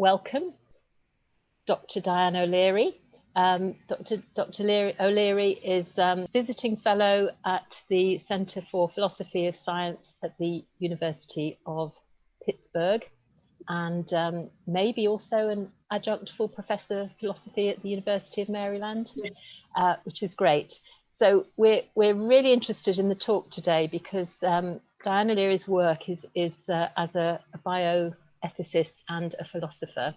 welcome Dr. Diane O'Leary. Dr. O'Leary is visiting fellow at the Centre for Philosophy of Science at the University of Pittsburgh, and maybe also an adjunct full professor of philosophy at the University of Maryland, which is great. So we're really interested in the talk today because Diane O'Leary's work is as a bioethicist and a philosopher.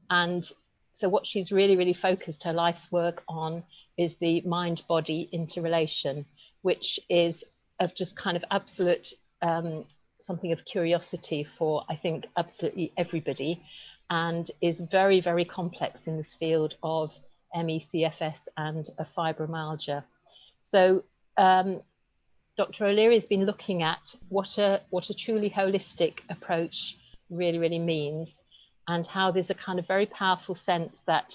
And so what she's really focused her life's work on is the mind-body interrelation, which is of just kind of absolute something of curiosity for, I think, absolutely everybody, and is very complex in this field of ME, CFS and fibromyalgia. So Dr. O'Leary has been looking at what a truly holistic approach really means, and how there's a kind of very powerful sense that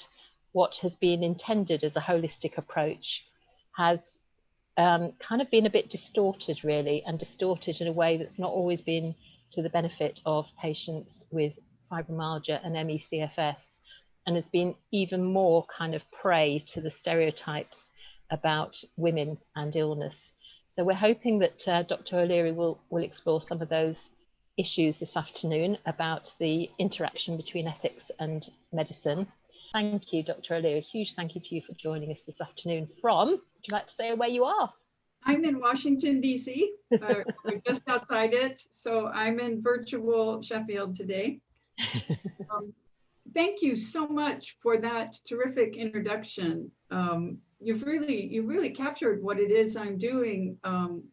what has been intended as a holistic approach has kind of been a bit distorted, really, and distorted in a way that's not always been to the benefit of patients with fibromyalgia and ME, CFS, and has been even more kind of prey to the stereotypes about women and illness. So we're hoping that Dr. O'Leary will explore some of those issues this afternoon about the interaction between ethics and medicine. Thank you, Dr. O'Leary. A huge thank you to you for joining us this afternoon from, would you like to say where you are? I'm in Washington, D.C. We're just outside it. So I'm in virtual Sheffield today. Thank you so much for that terrific introduction. You've really captured what it is I'm doing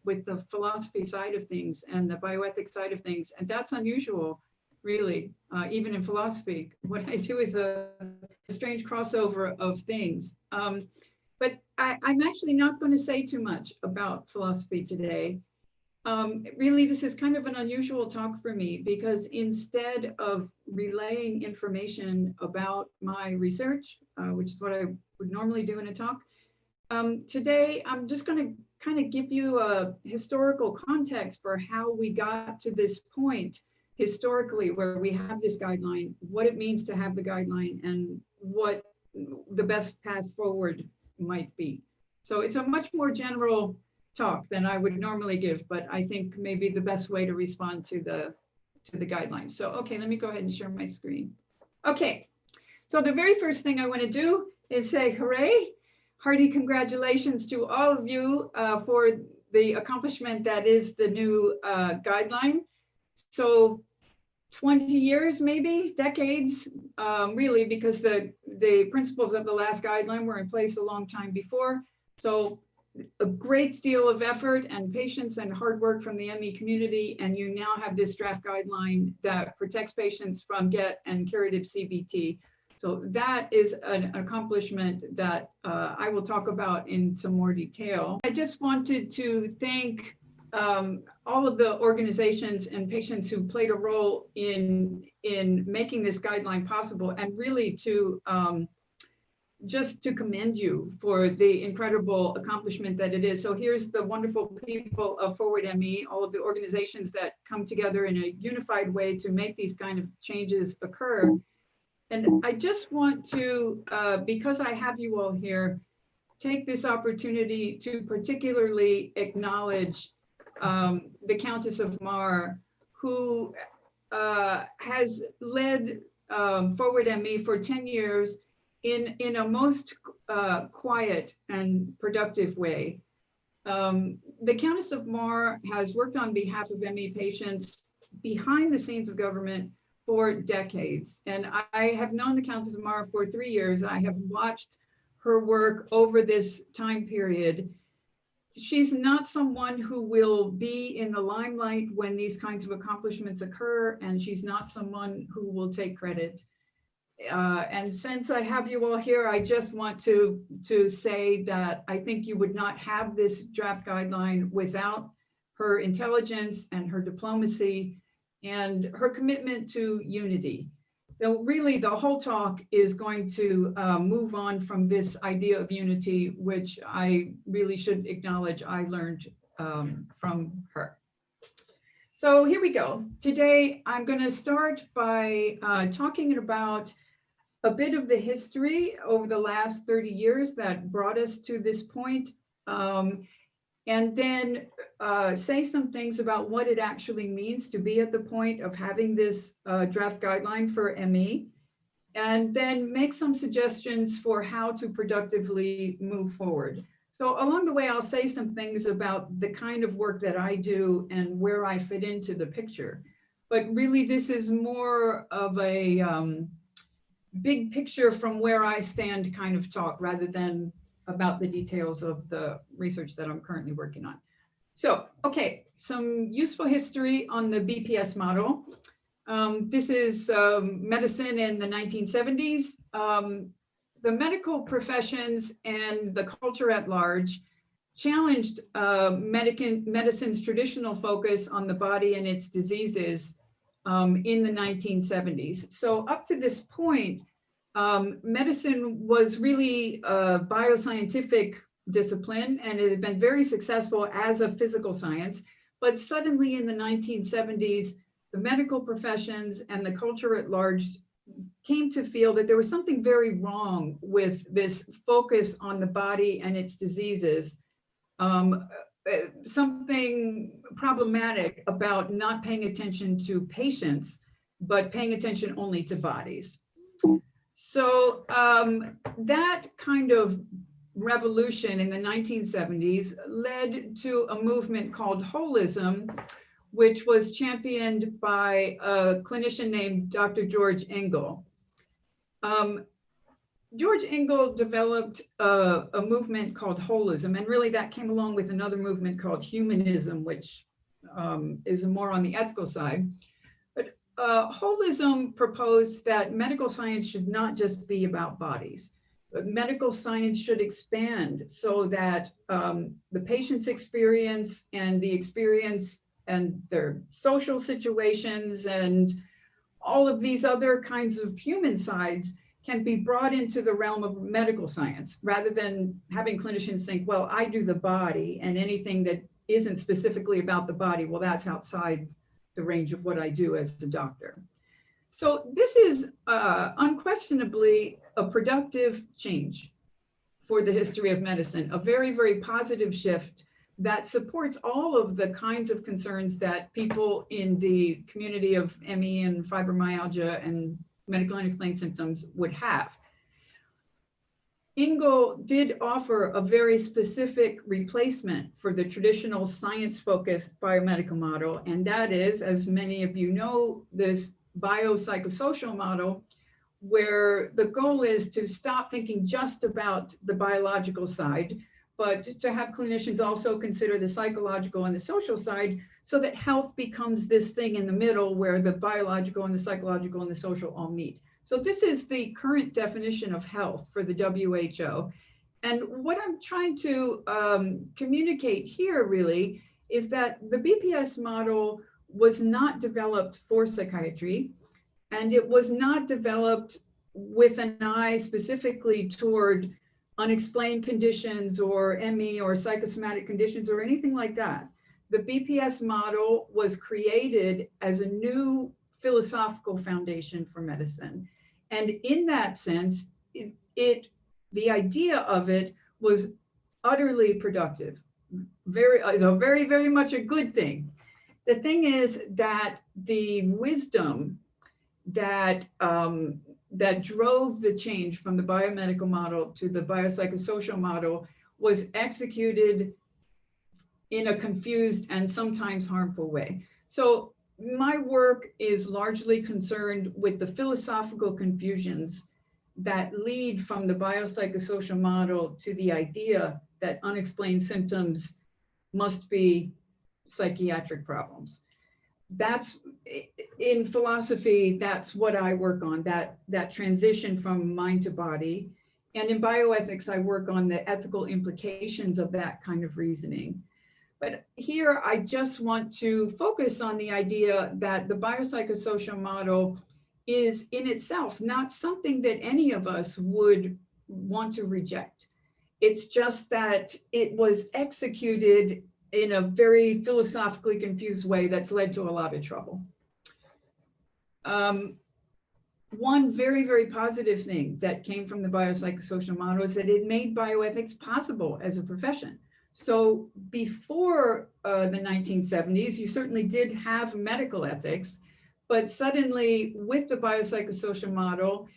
with the philosophy side of things and the bioethics side of things. And that's unusual, really, even in philosophy. What I do is a strange crossover of things. But I'm actually not going to say too much about philosophy today. Really, this is kind of an unusual talk for me because instead of relaying information about my research, which is what I would normally do in a talk, today I'm just going to kind of give you a historical context for how we got to this point historically where we have this guideline, what it means to have the guideline, and what the best path forward might be. So it's a much more general talk than I would normally give, but I think maybe the best way to respond to the guidelines. So, okay, let me go ahead and share my screen. Okay, so the very first thing I want to do is say hooray, hearty congratulations to all of you for the accomplishment that is the new guideline. So 20 years, maybe decades, really, because the principles of the last guideline were in place a long time before. So a great deal of effort and patience and hard work from the ME community, and you now have this draft guideline that protects patients from GET and curative CBT. So that is an accomplishment that I will talk about in some more detail. I just wanted to thank all of the organizations and patients who played a role in making this guideline possible, and really to just to commend you for the incredible accomplishment that it is. So here's the wonderful people of Forward ME, all of the organizations that come together in a unified way to make these kind of changes occur. And I just want to, because I have you all here, take this opportunity to particularly acknowledge the Countess of Mar, who has led Forward ME for 10 years in a most quiet and productive way. The Countess of Mar has worked on behalf of ME patients behind the scenes of government for decades. And I have known the Countess of Mar for 3 years. I have watched her work over this time period. She's not someone who will be in the limelight when these kinds of accomplishments occur, and she's not someone who will take credit. And since I have you all here, I just want to say that I think you would not have this draft guideline without her intelligence and her diplomacy and her commitment to unity. So really, the whole talk is going to move on from this idea of unity, which I really should acknowledge I learned from her. So here we go. Today, I'm going to start by talking about a bit of the history over the last 30 years that brought us to this point, and then say some things about what it actually means to be at the point of having this draft guideline for ME, and then make some suggestions for how to productively move forward. So along the way, I'll say some things about the kind of work that I do and where I fit into the picture. But really, this is more of a big picture from where I stand kind of talk, rather than about the details of the research that I'm currently working on. So, okay, some useful history on the BPS model. This is medicine in the 1970s. The medical professions and the culture at large challenged medicine's traditional focus on the body and its diseases in the 1970s. So up to this point, medicine was really a bioscientific discipline, and it had been very successful as a physical science. But suddenly in the 1970s, the medical professions and the culture at large came to feel that there was something very wrong with this focus on the body and its diseases, something problematic about not paying attention to patients, but paying attention only to bodies. So that kind of revolution in the 1970s led to a movement called holism, which was championed by a clinician named Dr. George Engel. George Engel developed a movement called holism, and really that came along with another movement called humanism, which is more on the ethical side. But holism proposed that medical science should not just be about bodies, but medical science should expand so that the patient's experience and the experience and their social situations and all of these other kinds of human sides can be brought into the realm of medical science, rather than having clinicians think, well, I do the body, and anything that isn't specifically about the body, well, that's outside the range of what I do as a doctor. So this is unquestionably a productive change for the history of medicine, a very, very positive shift that supports all of the kinds of concerns that people in the community of ME and fibromyalgia and medical unexplained symptoms would have. Engel did offer a very specific replacement for the traditional science-focused biomedical model, and that is, as many of you know, this biopsychosocial model, where the goal is to stop thinking just about the biological side, but to have clinicians also consider the psychological and the social side, so that health becomes this thing in the middle where the biological and the psychological and the social all meet. So this is the current definition of health for the WHO. And what I'm trying to communicate here really is that the BPS model was not developed for psychiatry, and it was not developed with an eye specifically toward unexplained conditions or ME or psychosomatic conditions or anything like that. The BPS model was created as a new philosophical foundation for medicine. And in that sense, the idea of it was utterly productive, very, very much a good thing. The thing is that the wisdom that drove the change from the biomedical model to the biopsychosocial model was executed in a confused and sometimes harmful way. So my work is largely concerned with the philosophical confusions that lead from the biopsychosocial model to the idea that unexplained symptoms must be psychiatric problems. That's, in philosophy, that's what I work on, that transition from mind to body. And in bioethics, I work on the ethical implications of that kind of reasoning. But here, I just want to focus on the idea that the biopsychosocial model is in itself not something that any of us would want to reject. It's just that it was executed in a very philosophically confused way that's led to a lot of trouble. One very, very positive thing that came from the biopsychosocial model is that it made bioethics possible as a profession. So before the 1970s, you certainly did have medical ethics, but suddenly with the biopsychosocial model,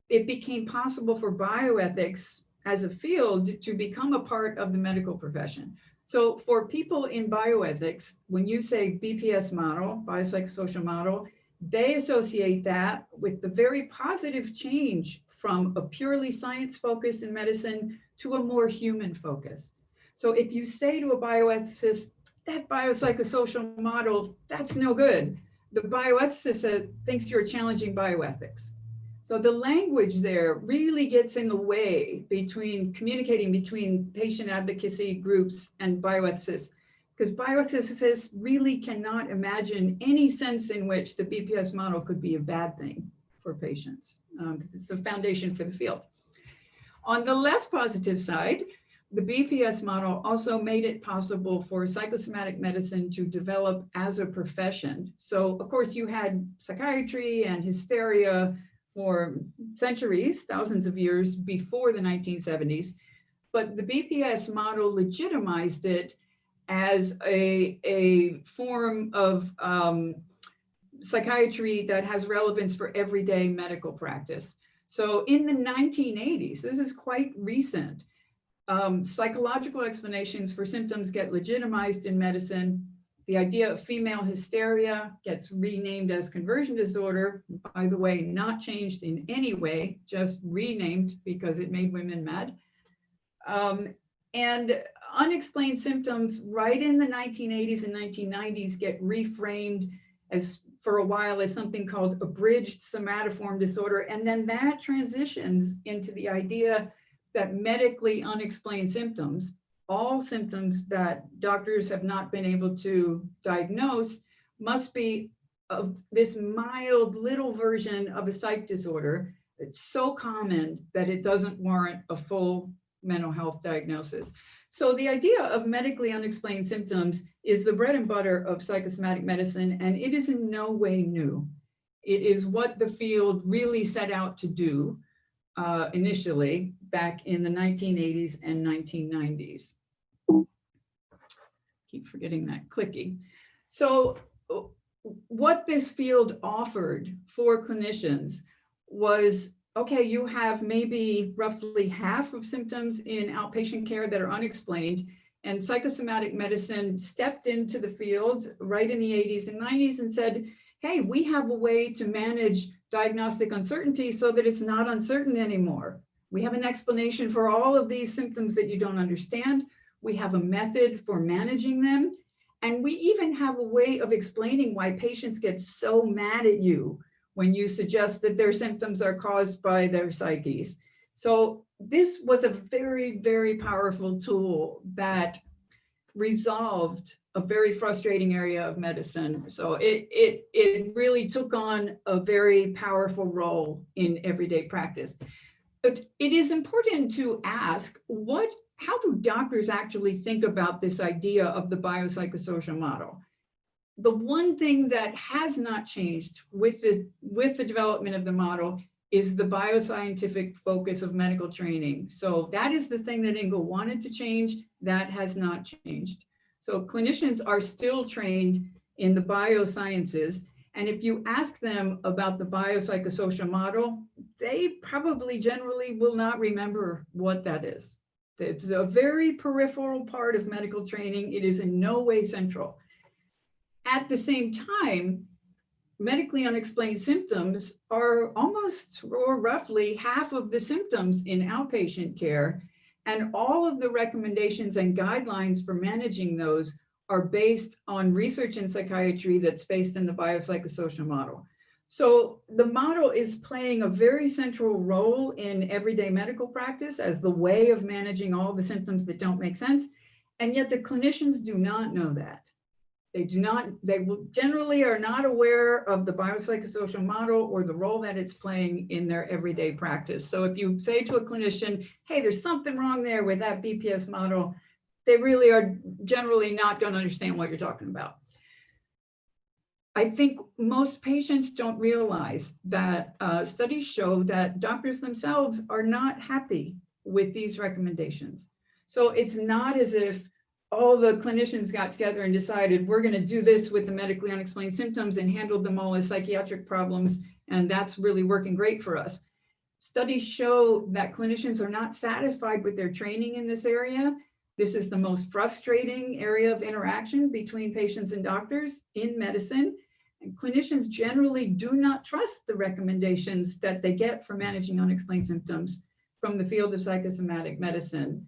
it became possible for bioethics as a field to become a part of the medical profession. So for people in bioethics, when you say BPS model, biopsychosocial model, they associate that with the very positive change from a purely science focus in medicine to a more human focus. So if you say to a bioethicist, that biopsychosocial model, that's no good, the bioethicist thinks you're challenging bioethics. So the language there really gets in the way between communicating between patient advocacy groups and bioethicists, because bioethicists really cannot imagine any sense in which the BPS model could be a bad thing for patients, because it's the foundation for the field. On the less positive side, the BPS model also made it possible for psychosomatic medicine to develop as a profession. So of course you had psychiatry and hysteria for centuries, thousands of years before the 1970s, but the BPS model legitimized it as a form of psychiatry that has relevance for everyday medical practice. So in the 1980s, this is quite recent, psychological explanations for symptoms get legitimized in medicine. The idea of female hysteria gets renamed as conversion disorder, by the way, not changed in any way, just renamed because it made women mad. And unexplained symptoms right in the 1980s and 1990s get reframed as for a while as something called abridged somatoform disorder. And then that transitions into the idea that medically unexplained symptoms, all symptoms that doctors have not been able to diagnose, must be of this mild little version of a psych disorder that's so common that it doesn't warrant a full mental health diagnosis. So the idea of medically unexplained symptoms is the bread and butter of psychosomatic medicine, and it is in no way new. It is what the field really set out to do initially back in the 1980s and 1990s. Keep forgetting that clicky. So what this field offered for clinicians was, okay, you have maybe roughly half of symptoms in outpatient care that are unexplained, and psychosomatic medicine stepped into the field right in the 80s and 90s and said, hey, we have a way to manage diagnostic uncertainty so that it's not uncertain anymore. We have an explanation for all of these symptoms that you don't understand. We have a method for managing them. And we even have a way of explaining why patients get so mad at you when you suggest that their symptoms are caused by their psyches. So this was a very, very powerful tool that resolved a very frustrating area of medicine. So it really took on a very powerful role in everyday practice. But it is important to ask, how do doctors actually think about this idea of the biopsychosocial model? The one thing that has not changed with the development of the model is the bioscientific focus of medical training. So that is the thing that Ingo wanted to change. That has not changed. So clinicians are still trained in the biosciences. And if you ask them about the biopsychosocial model, they probably generally will not remember what that is. It's a very peripheral part of medical training. It is in no way central. At the same time, medically unexplained symptoms are almost or roughly half of the symptoms in outpatient care. And all of the recommendations and guidelines for managing those are based on research in psychiatry that's based in the biopsychosocial model. So the model is playing a very central role in everyday medical practice as the way of managing all the symptoms that don't make sense. And yet the clinicians do not know that. They generally are not aware of the biopsychosocial model or the role that it's playing in their everyday practice. So if you say to a clinician, hey, there's something wrong there with that BPS model, they really are generally not going to understand what you're talking about. I think most patients don't realize that studies show that doctors themselves are not happy with these recommendations. So it's not as if all the clinicians got together and decided we're going to do this with the medically unexplained symptoms and handled them all as psychiatric problems, and that's really working great for us. Studies show that clinicians are not satisfied with their training in this area. This is the most frustrating area of interaction between patients and doctors in medicine. And clinicians generally do not trust the recommendations that they get for managing unexplained symptoms from the field of psychosomatic medicine.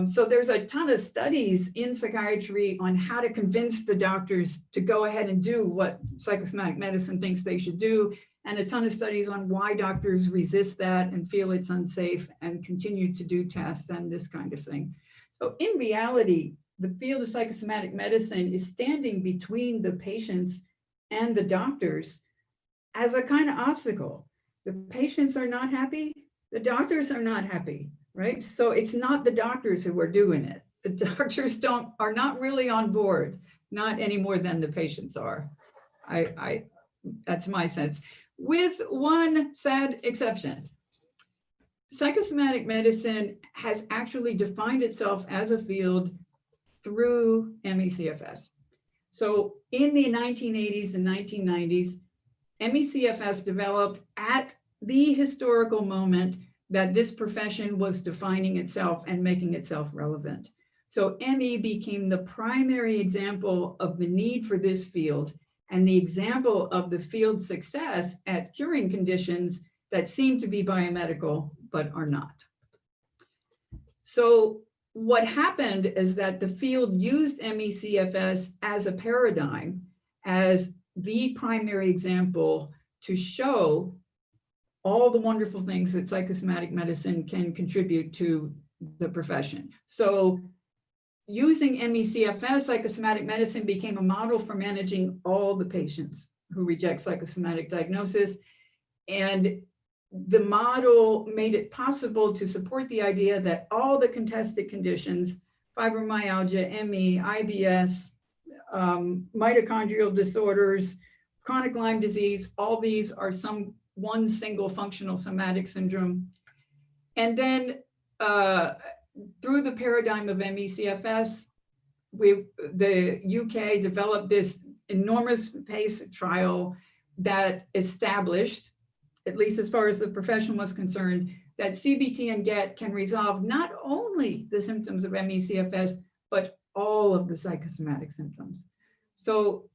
So there's a ton of studies in psychiatry on how to convince the doctors to go ahead and do what psychosomatic medicine thinks they should do, and a ton of studies on why doctors resist that and feel it's unsafe and continue to do tests and this kind of thing. So in reality, the field of psychosomatic medicine is standing between the patients and the doctors as a kind of obstacle. The patients are not happy, the doctors are not happy, right? So it's not the doctors who are doing it. The doctors are not really on board, not any more than the patients are. That's my sense, with one sad exception. Psychosomatic medicine has actually defined itself as a field through ME/CFS. So in the 1980s and 1990s, ME/CFS developed at the historical moment that this profession was defining itself and making itself relevant. So ME became the primary example of the need for this field and the example of the field's success at curing conditions that seem to be biomedical but are not. So what happened is that the field used ME/CFS as a paradigm, as the primary example to show all the wonderful things that psychosomatic medicine can contribute to the profession. So using ME/CFS, psychosomatic medicine became a model for managing all the patients who reject psychosomatic diagnosis. And the model made it possible to support the idea that all the contested conditions, fibromyalgia, ME, IBS, mitochondrial disorders, chronic Lyme disease, all these are one single functional somatic syndrome. And then through the paradigm of ME/CFS, the UK developed this enormous PACE trial that established, at least as far as the profession was concerned, that CBT and GET can resolve not only the symptoms of ME/CFS, but all of the psychosomatic symptoms. So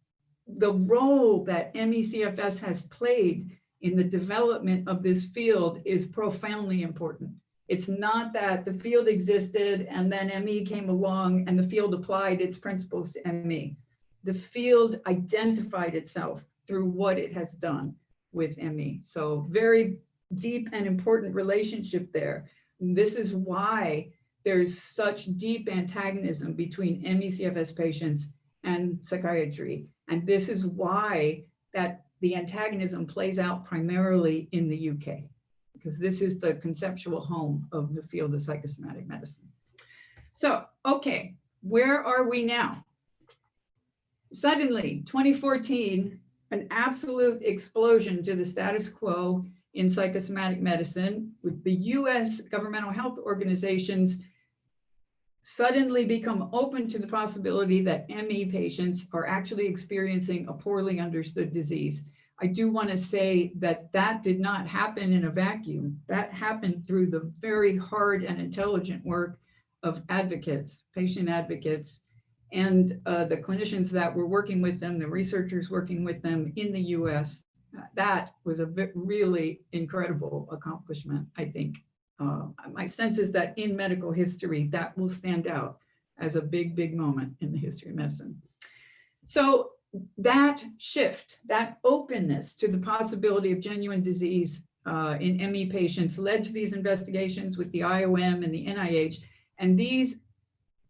the role that ME/CFS has played in the development of this field is profoundly important. It's not that the field existed and then ME came along and the field applied its principles to ME. The field identified itself through what it has done with ME. So very deep and important relationship there. This is why there's such deep antagonism between ME/CFS patients and psychiatry. And this is why that the antagonism plays out primarily in the UK, because this is the conceptual home of the field of psychosomatic medicine. So, okay, where are we now? Suddenly, 2014, an absolute explosion to the status quo in psychosomatic medicine, with the US governmental health organizations suddenly become open to the possibility that ME patients are actually experiencing a poorly understood disease. I do want to say that that did not happen in a vacuum. That happened through the very hard and intelligent work of advocates, patient advocates, and the clinicians that were working with them, the researchers working with them in the US. That was a really incredible accomplishment, I think. My sense is that in medical history, that will stand out as a big, big moment in the history of medicine. So that shift, that openness to the possibility of genuine disease in ME patients led to these investigations with the IOM and the NIH, and these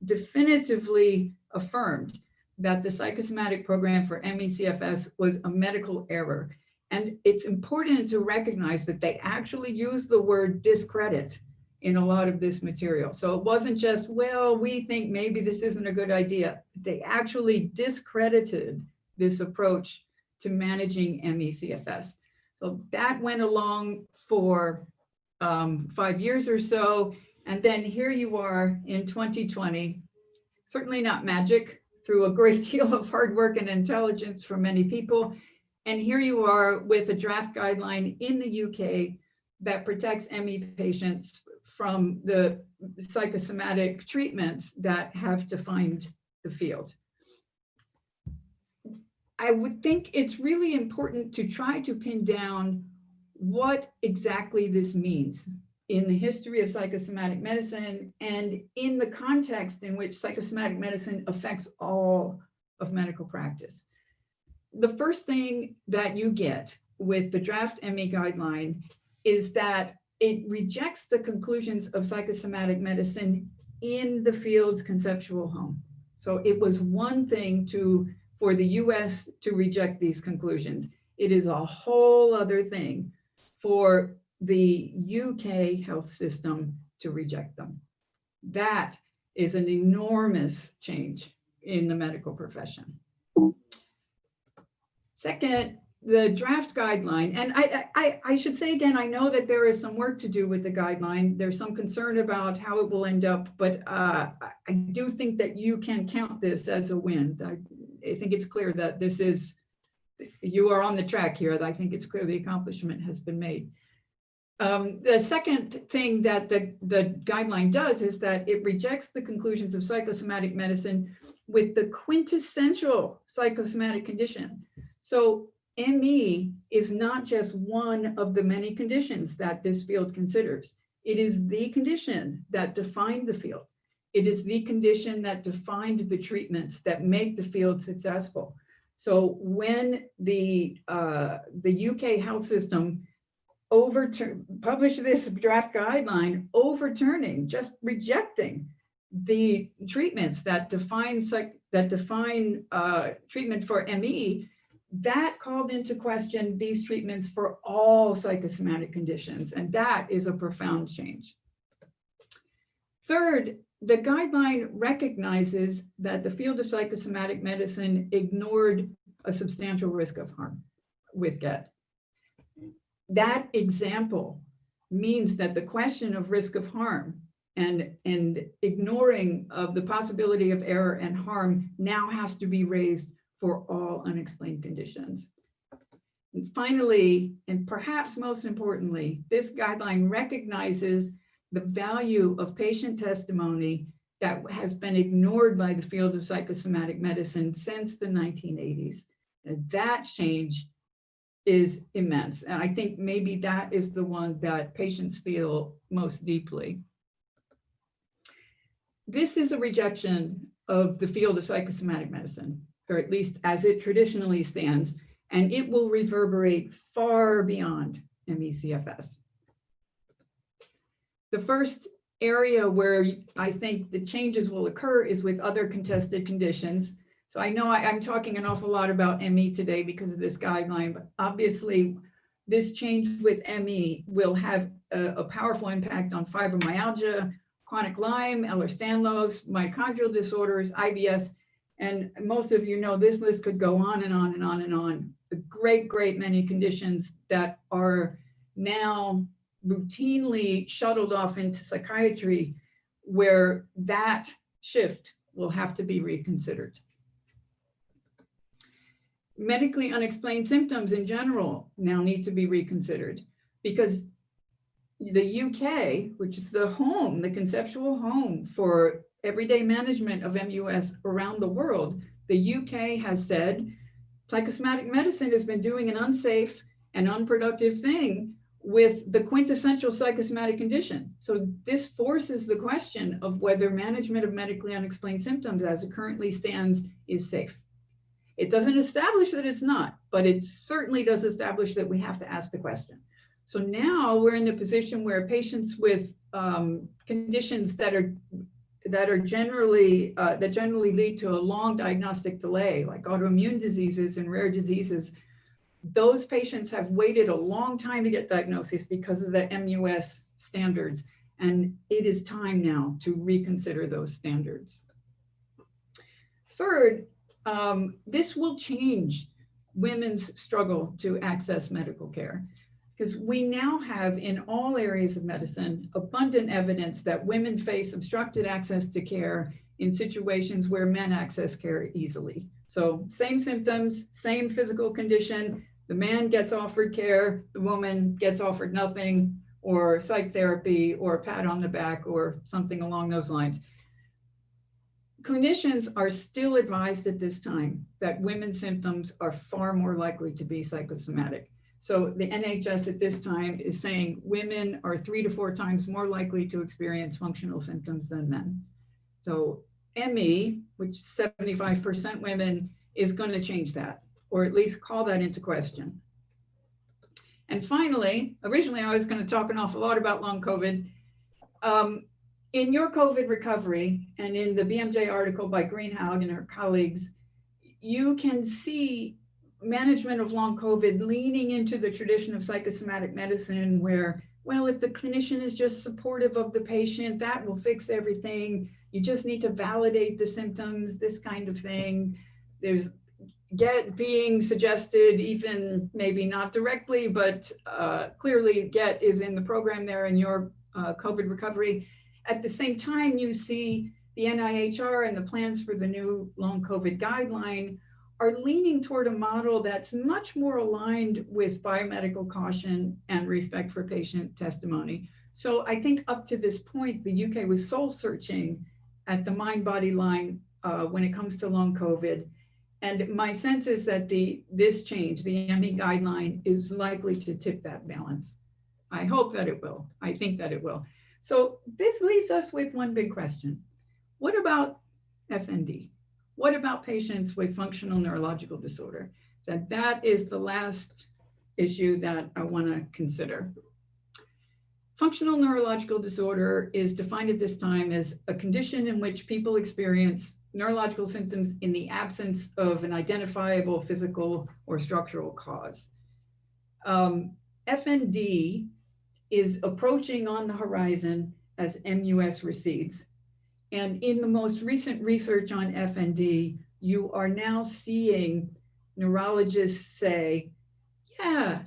definitively affirmed that the psychosomatic program for ME/CFS was a medical error. And it's important to recognize that they actually use the word discredit in a lot of this material. So it wasn't just, well, we think maybe this isn't a good idea. They actually discredited this approach to managing ME/CFS. So that went along for 5 years or so. And then here you are in 2020, certainly not magic, through a great deal of hard work and intelligence from many people. And here you are with a draft guideline in the UK that protects ME patients from the psychosomatic treatments that have defined the field. I would think it's really important to try to pin down what exactly this means in the history of psychosomatic medicine and in the context in which psychosomatic medicine affects all of medical practice. The first thing that you get with the draft ME guideline is that it rejects the conclusions of psychosomatic medicine in the field's conceptual home. So it was one thing for the US to reject these conclusions. It is a whole other thing for the UK health system to reject them. That is an enormous change in the medical profession. Second, the draft guideline, and I should say again, I know that there is some work to do with the guideline. There's some concern about how it will end up, but I do think that you can count this as a win. I think it's clear that you are on the track here. I think it's clear the accomplishment has been made. The second thing that the guideline does is that it rejects the conclusions of psychosomatic medicine with the quintessential psychosomatic condition. So ME is not just one of the many conditions that this field considers. It is the condition that defined the field. It is the condition that defined the treatments that make the field successful. So when the UK health system published this draft guideline, just rejecting the treatments that define treatment for ME, that called into question these treatments for all psychosomatic conditions, and that is a profound change. Third, the guideline recognizes that the field of psychosomatic medicine ignored a substantial risk of harm with GET. That example means that the question of risk of harm and ignoring of the possibility of error and harm now has to be raised for all unexplained conditions. And finally, and perhaps most importantly, this guideline recognizes the value of patient testimony that has been ignored by the field of psychosomatic medicine since the 1980s. And that change is immense. And I think maybe that is the one that patients feel most deeply. This is a rejection of the field of psychosomatic medicine, or at least as it traditionally stands, and it will reverberate far beyond ME/CFS. The first area where I think the changes will occur is with other contested conditions. So I know I'm talking an awful lot about ME today because of this guideline, but obviously this change with ME will have a powerful impact on fibromyalgia, chronic Lyme, Ehlers-Danlos, mitochondrial disorders, IBS, and most of you know this list could go on and on and on and on. The great many conditions that are now routinely shuttled off into psychiatry, where that shift will have to be reconsidered. Medically unexplained symptoms in general now need to be reconsidered, because the UK, which is the home, the conceptual home for everyday management of MUS around the world, the UK has said psychosomatic medicine has been doing an unsafe and unproductive thing with the quintessential psychosomatic condition. So this forces the question of whether management of medically unexplained symptoms as it currently stands is safe. It doesn't establish that it's not, but it certainly does establish that we have to ask the question. So now we're in the position where patients with conditions that generally lead to a long diagnostic delay, like autoimmune diseases and rare diseases, those patients have waited a long time to get diagnosis because of the MUS standards. And it is time now to reconsider those standards. Third, this will change women's struggle to access medical care, because we now have in all areas of medicine abundant evidence that women face obstructed access to care in situations where men access care easily. So same symptoms, same physical condition, the man gets offered care, the woman gets offered nothing, or psych therapy, or a pat on the back, or something along those lines. Clinicians are still advised at this time that women's symptoms are far more likely to be psychosomatic. So the NHS at this time is saying women are 3 to 4 times more likely to experience functional symptoms than men. So Emmy, which is 75% women, is going to change that, or at least call that into question. And finally, originally I was going to talk an awful lot about long COVID. In your COVID recovery and in the BMJ article by Greenhalgh and her colleagues, you can see management of long COVID leaning into the tradition of psychosomatic medicine where, well, if the clinician is just supportive of the patient, that will fix everything. You just need to validate the symptoms, this kind of thing. There's GET being suggested, even maybe not directly, but clearly GET is in the program there in your COVID recovery. At the same time, you see the NIHR and the plans for the new long COVID guideline are leaning toward a model that's much more aligned with biomedical caution and respect for patient testimony. So I think up to this point, the UK was soul searching at the mind-body line when it comes to long COVID. And my sense is that this change, the Emmy guideline, is likely to tip that balance. I hope that it will. I think that it will. So this leaves us with one big question. What about FND? What about patients with functional neurological disorder? That is the last issue that I want to consider. Functional neurological disorder is defined at this time as a condition in which people experience neurological symptoms in the absence of an identifiable physical or structural cause. FND is approaching on the horizon as MUS recedes. And in the most recent research on FND, you are now seeing neurologists say, yeah,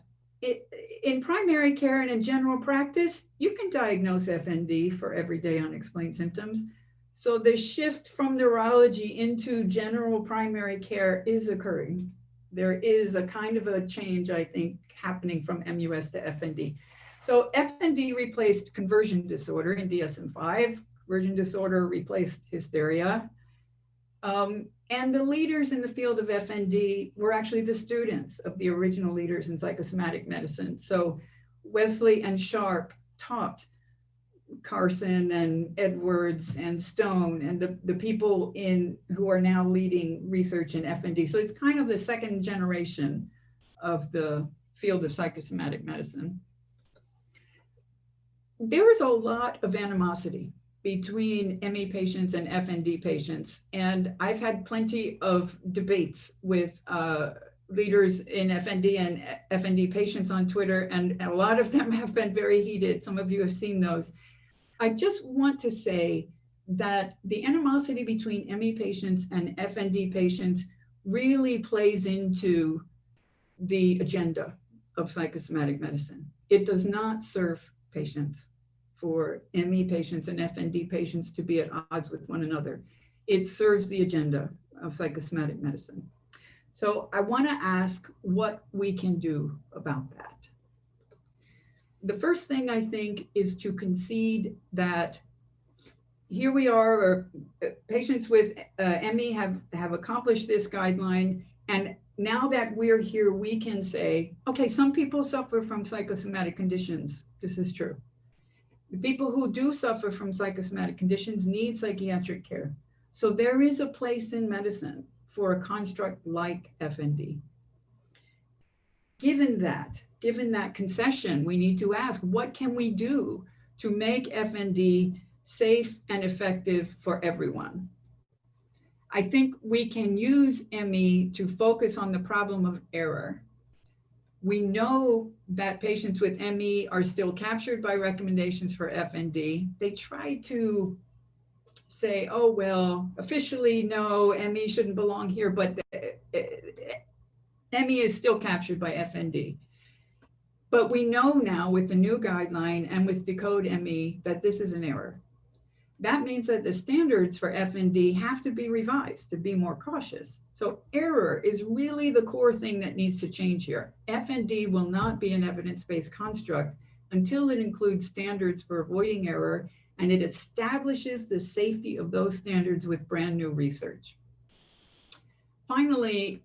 in primary care and in general practice, you can diagnose FND for everyday unexplained symptoms. So the shift from neurology into general primary care is occurring. There is a kind of a change, I think, happening from MUS to FND. So FND replaced conversion disorder in DSM-5. Conversion disorder replaced hysteria. And the leaders in the field of FND were actually the students of the original leaders in psychosomatic medicine. So Wesley and Sharp taught Carson and Edwards and Stone and the people who are now leading research in FND. So it's kind of the second generation of the field of psychosomatic medicine. There is a lot of animosity between ME patients and FND patients. And I've had plenty of debates with leaders in FND and FND patients on Twitter, and a lot of them have been very heated. Some of you have seen those. I just want to say that the animosity between ME patients and FND patients really plays into the agenda of psychosomatic medicine. It does not serve patients for ME patients and FND patients to be at odds with one another. It serves the agenda of psychosomatic medicine. So I want to ask what we can do about that. The first thing I think is to concede that here we are, patients with ME have accomplished this guideline, and now that we're here, we can say, okay, some people suffer from psychosomatic conditions. This is true. The people who do suffer from psychosomatic conditions need psychiatric care. So there is a place in medicine for a construct like FND. Given that concession, we need to ask, what can we do to make FND safe and effective for everyone? I think we can use ME to focus on the problem of error. We know that patients with ME are still captured by recommendations for FND. They try to say, oh, well, officially, no, ME shouldn't belong here, but ME is still captured by FND. But we know now with the new guideline and with Decode ME that this is an error. That means that the standards for FND have to be revised to be more cautious. So error is really the core thing that needs to change here. FND will not be an evidence-based construct until it includes standards for avoiding error and it establishes the safety of those standards with brand new research. Finally,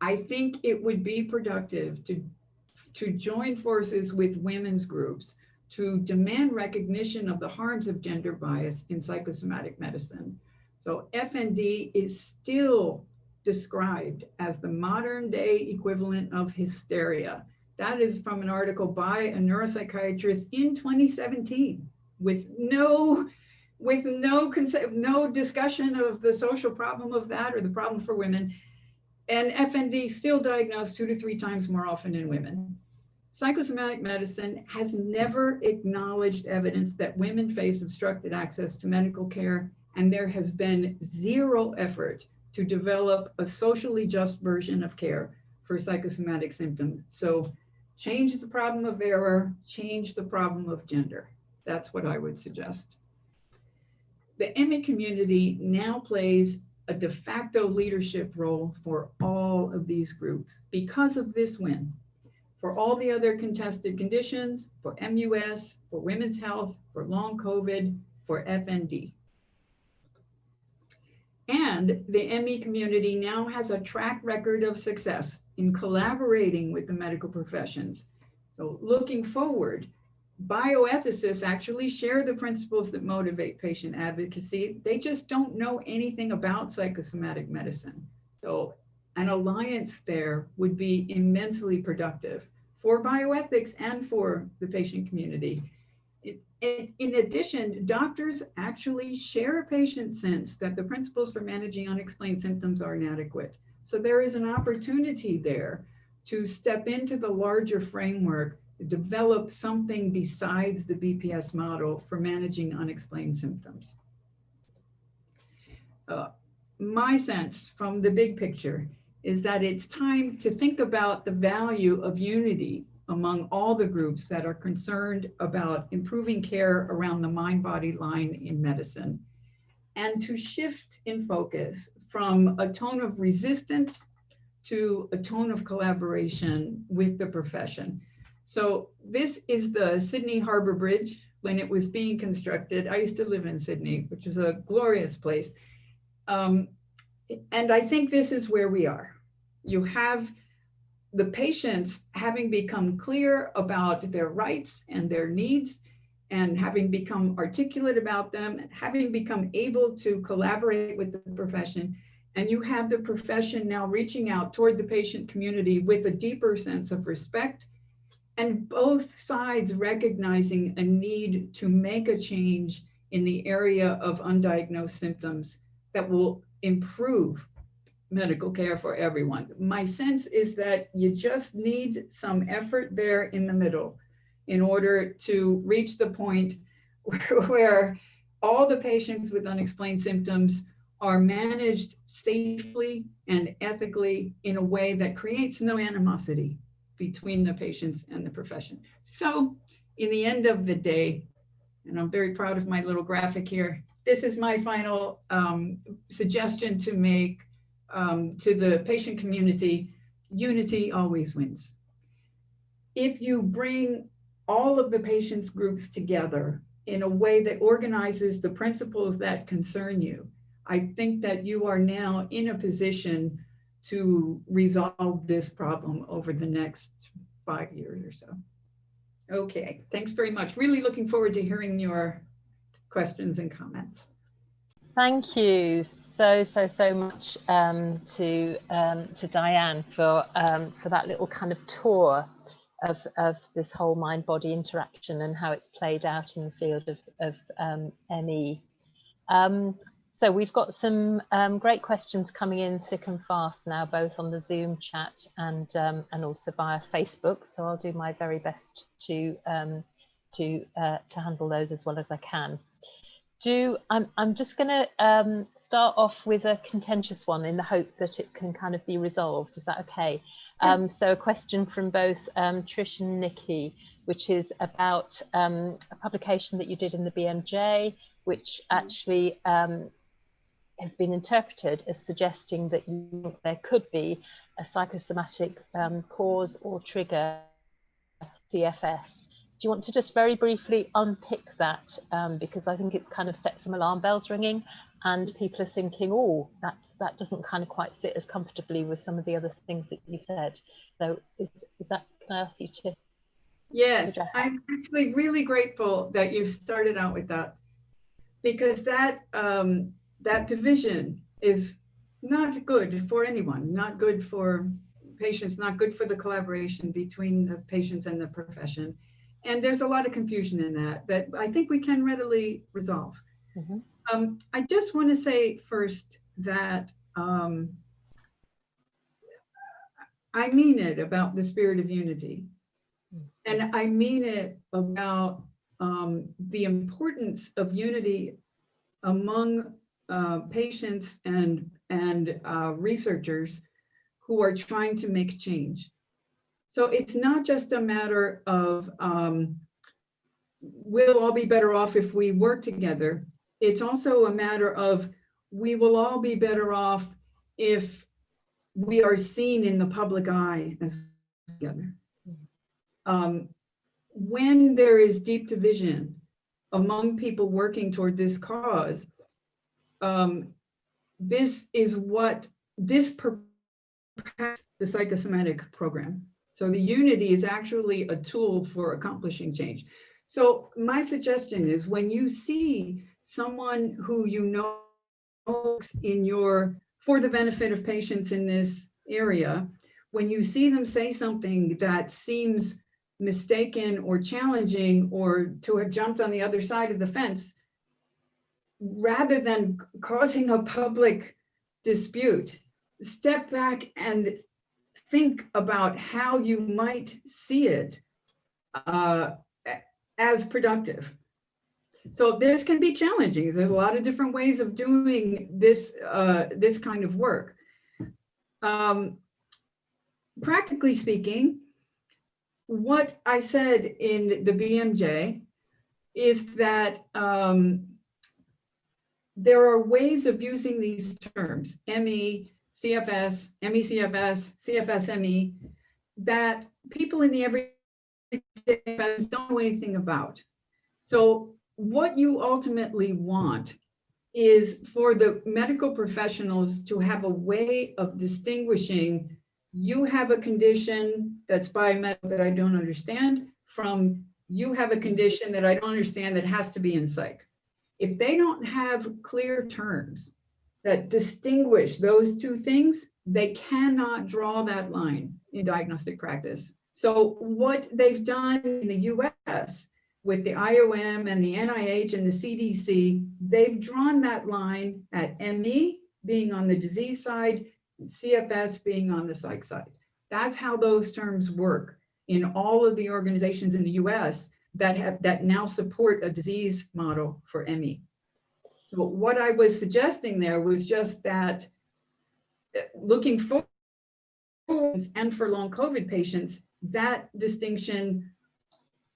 I think it would be productive to join forces with women's groups to demand recognition of the harms of gender bias in psychosomatic medicine. So FND is still described as the modern day equivalent of hysteria. That is from an article by a neuropsychiatrist in 2017 with no discussion of the social problem of that or the problem for women. And FND still diagnosed 2 to 3 times more often in women. Psychosomatic medicine has never acknowledged evidence that women face obstructed access to medical care, and there has been zero effort to develop a socially just version of care for psychosomatic symptoms. So change the problem of error, change the problem of gender. That's what I would suggest. The Emmy community now plays a de facto leadership role for all of these groups because of this win. For all the other contested conditions, for MUS, for women's health, for long COVID, for FND. And the ME community now has a track record of success in collaborating with the medical professions. So looking forward, bioethicists actually share the principles that motivate patient advocacy. They just don't know anything about psychosomatic medicine. So an alliance there would be immensely productive for bioethics and for the patient community. In addition, doctors actually share a patient's sense that the principles for managing unexplained symptoms are inadequate. So there is an opportunity there to step into the larger framework, develop something besides the BPS model for managing unexplained symptoms. My sense from the big picture is that it's time to think about the value of unity among all the groups that are concerned about improving care around the mind-body line in medicine, and to shift in focus from a tone of resistance to a tone of collaboration with the profession. So this is the Sydney Harbor Bridge when it was being constructed. I used to live in Sydney, which is a glorious place. And I think this is where we are. You have the patients having become clear about their rights and their needs and having become articulate about them, and having become able to collaborate with the profession. And you have the profession now reaching out toward the patient community with a deeper sense of respect, and both sides recognizing a need to make a change in the area of undiagnosed symptoms that will improve medical care for everyone. My sense is that you just need some effort there in the middle in order to reach the point where all the patients with unexplained symptoms are managed safely and ethically in a way that creates no animosity between the patients and the profession. So in the end of the day, and I'm very proud of my little graphic here, this is my final suggestion to make to the patient community: unity always wins. If you bring all of the patients groups together in a way that organizes the principles that concern you, I think that you are now in a position to resolve this problem over the next 5 years or so. Okay, thanks very much. Really looking forward to hearing your questions and comments. Thank you so much to Diane for that little kind of tour of this whole mind-body interaction and how it's played out in the field of ME. So we've got some great questions coming in thick and fast now, both on the Zoom chat and also via Facebook. So I'll do my very best to handle those as well as I can. I'm just going to start off with a contentious one in the hope that it can kind of be resolved. Is that okay? Yes. So a question from both Trish and Nikki, which is about a publication that you did in the BMJ, which actually has been interpreted as suggesting that there could be a psychosomatic cause or trigger CFS. Do you want to just very briefly unpick that? Because I think it's kind of set some alarm bells ringing, and people are thinking, oh, that doesn't kind of quite sit as comfortably with some of the other things that you said. So is that, can I ask you to? Yes, I'm actually really grateful that you started out with that, because that that division is not good for anyone, not good for patients, not good for the collaboration between the patients and the profession. And there's a lot of confusion in that I think we can readily resolve. Mm-hmm. I just want to say first that I mean it about the spirit of unity. And I mean it about the importance of unity among patients and researchers who are trying to make change. So it's not just a matter of we'll all be better off if we work together. It's also a matter of we will all be better off if we are seen in the public eye as together. When there is deep division among people working toward this cause, this is what this perpetuates the psychosomatic program. So the unity is actually a tool for accomplishing change. So my suggestion is when you see someone who you know in for the benefit of patients in this area, when you see them say something that seems mistaken or challenging or to have jumped on the other side of the fence, rather than causing a public dispute, step back and think about how you might see it as productive. So this can be challenging. There's a lot of different ways of doing this, this kind of work. Practically speaking, what I said in the BMJ is that there are ways of using these terms, ME, CFS, ME, CFS, CFS, ME, that people in the everyday don't know anything about. So what you ultimately want is for the medical professionals to have a way of distinguishing, you have a condition that's biomedical that I don't understand, from you have a condition that I don't understand that has to be in psych. If they don't have clear terms that distinguish those two things, they cannot draw that line in diagnostic practice. So what they've done in the US with the IOM and the NIH and the CDC, they've drawn that line at ME being on the disease side, CFS being on the psych side. That's how those terms work in all of the organizations in the US that now support a disease model for ME. So what I was suggesting there was just that looking forward and for long COVID patients, that distinction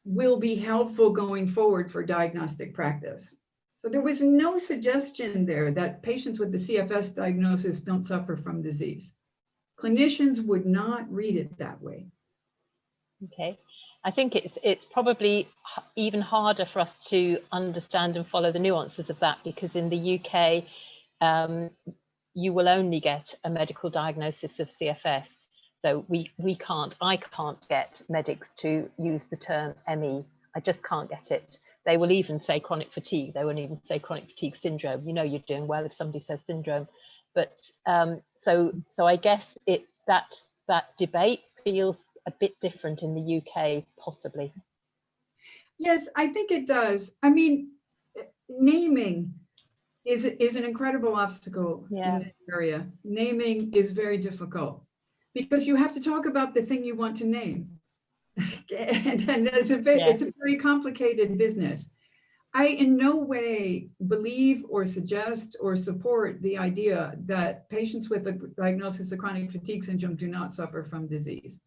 will be helpful going forward for diagnostic practice. So there was no suggestion there that patients with the CFS diagnosis don't suffer from disease. Clinicians would not read it that way. Okay. I think it's probably even harder for us to understand and follow the nuances of that, because in the UK, you will only get a medical diagnosis of CFS. So I can't get medics to use the term ME. I just can't get it. They will even say chronic fatigue. They won't even say chronic fatigue syndrome. You know you're doing well if somebody says syndrome. But so I guess that debate feels a bit different in the UK, possibly. Yes, I think it does. I mean, naming is an incredible obstacle in this area. Naming is very difficult because you have to talk about the thing you want to name. And it's a very complicated business. I in no way believe or suggest or support the idea that patients with a diagnosis of chronic fatigue syndrome do not suffer from disease.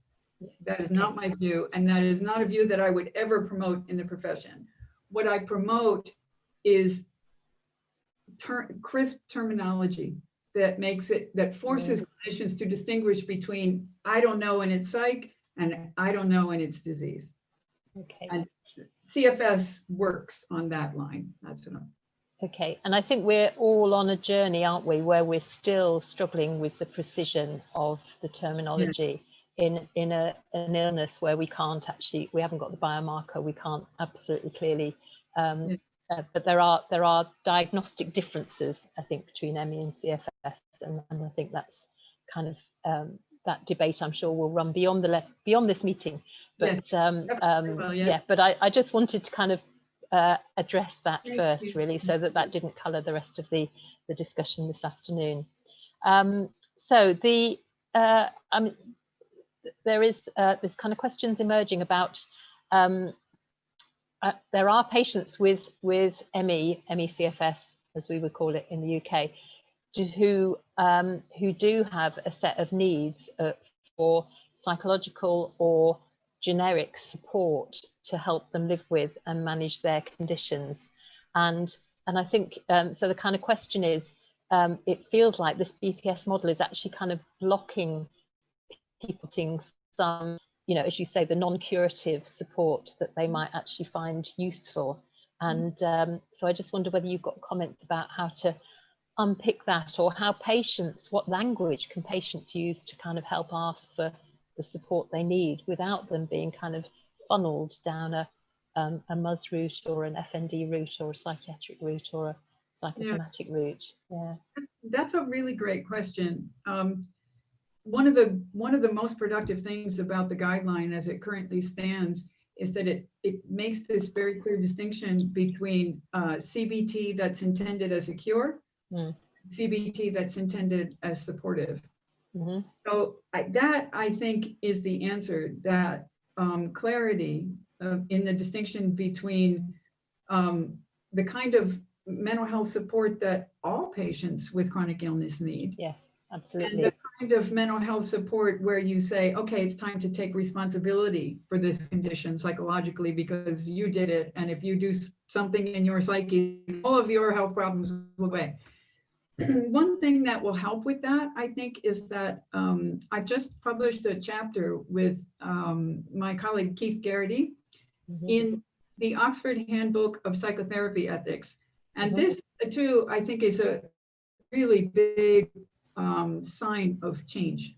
That is not my view, and that is not a view that I would ever promote in the profession. What I promote is crisp terminology that forces clinicians to distinguish between I don't know and it's psych and I don't know and it's disease. Okay. And CFS works on that line. That's enough. Okay, and I think we're all on a journey, aren't we, where we're still struggling with the precision of the terminology in an illness where we haven't got the biomarker, we can't absolutely clearly, but there are diagnostic differences, I think, between Emmy and CFS, and I think that's kind of that debate, I'm sure, will run beyond this meeting. But but I just wanted to kind of address that first, really, so that didn't colour the rest of the discussion this afternoon. So I mean, there is this kind of questions emerging about there are patients with ME CFS, as we would call it in the UK, who do have a set of needs for psychological or generic support to help them live with and manage their conditions. And I think, so the kind of question is, it feels like this BPS model is actually kind of blocking people seeing some, as you say, the non-curative support that they might actually find useful. And so I just wonder whether you've got comments about how to unpick that, or what language can patients use to kind of help ask for the support they need without them being kind of funneled down a MUS route or an FND route or a psychiatric route or a psychosomatic route. Yeah, that's a really great question. One of the most productive things about the guideline as it currently stands is that it makes this very clear distinction between CBT that's intended as a cure, CBT that's intended as supportive. So that, I think, is the answer, that clarity in the distinction between the kind of mental health support that all patients with chronic illness need. Yeah, absolutely. And the kind of mental health support where you say, okay, it's time to take responsibility for this condition psychologically because you did it. And if you do something in your psyche, all of your health problems will go away. One thing that will help with that, I think, is that I've just published a chapter with my colleague Keith Garrity in the Oxford Handbook of Psychotherapy Ethics. And this, too, I think is a really big sign of change.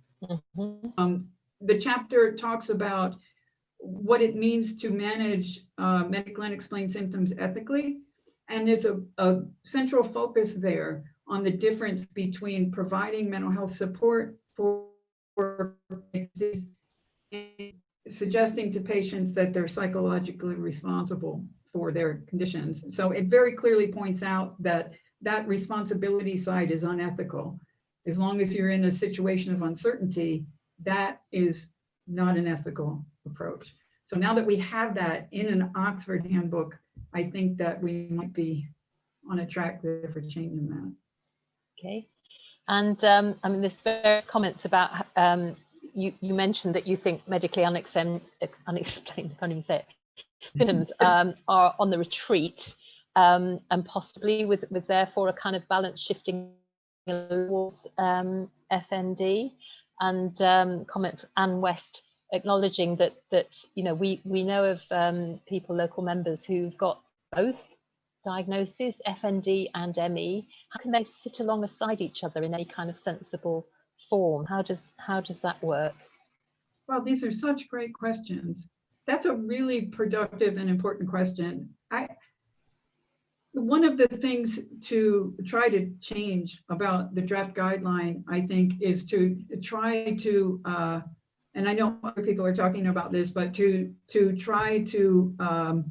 The chapter talks about what it means to manage medical unexplained symptoms ethically. And there's a central focus there on the difference between providing mental health support for disease and suggesting to patients that they're psychologically responsible for their conditions. So it very clearly points out that that responsibility side is unethical. As long as you're in a situation of uncertainty, that is not an ethical approach. So now that we have that in an Oxford handbook, I think that we might be on a track there for changing that. Okay. And I mean, there's various comments about, you mentioned that you think medically unexplained, I can't even say it, symptoms are on the retreat, and possibly with therefore a kind of balance shifting towards FND, and comment from Anne West acknowledging that we know of people, local members, who've got both diagnoses, FND and ME. How can they sit alongside each other in any kind of sensible form? How does that work? Well, these are such great questions. That's a really productive and important question. One of the things to try to change about the draft guideline, I think, is to try to, and I know other people are talking about this, but to try to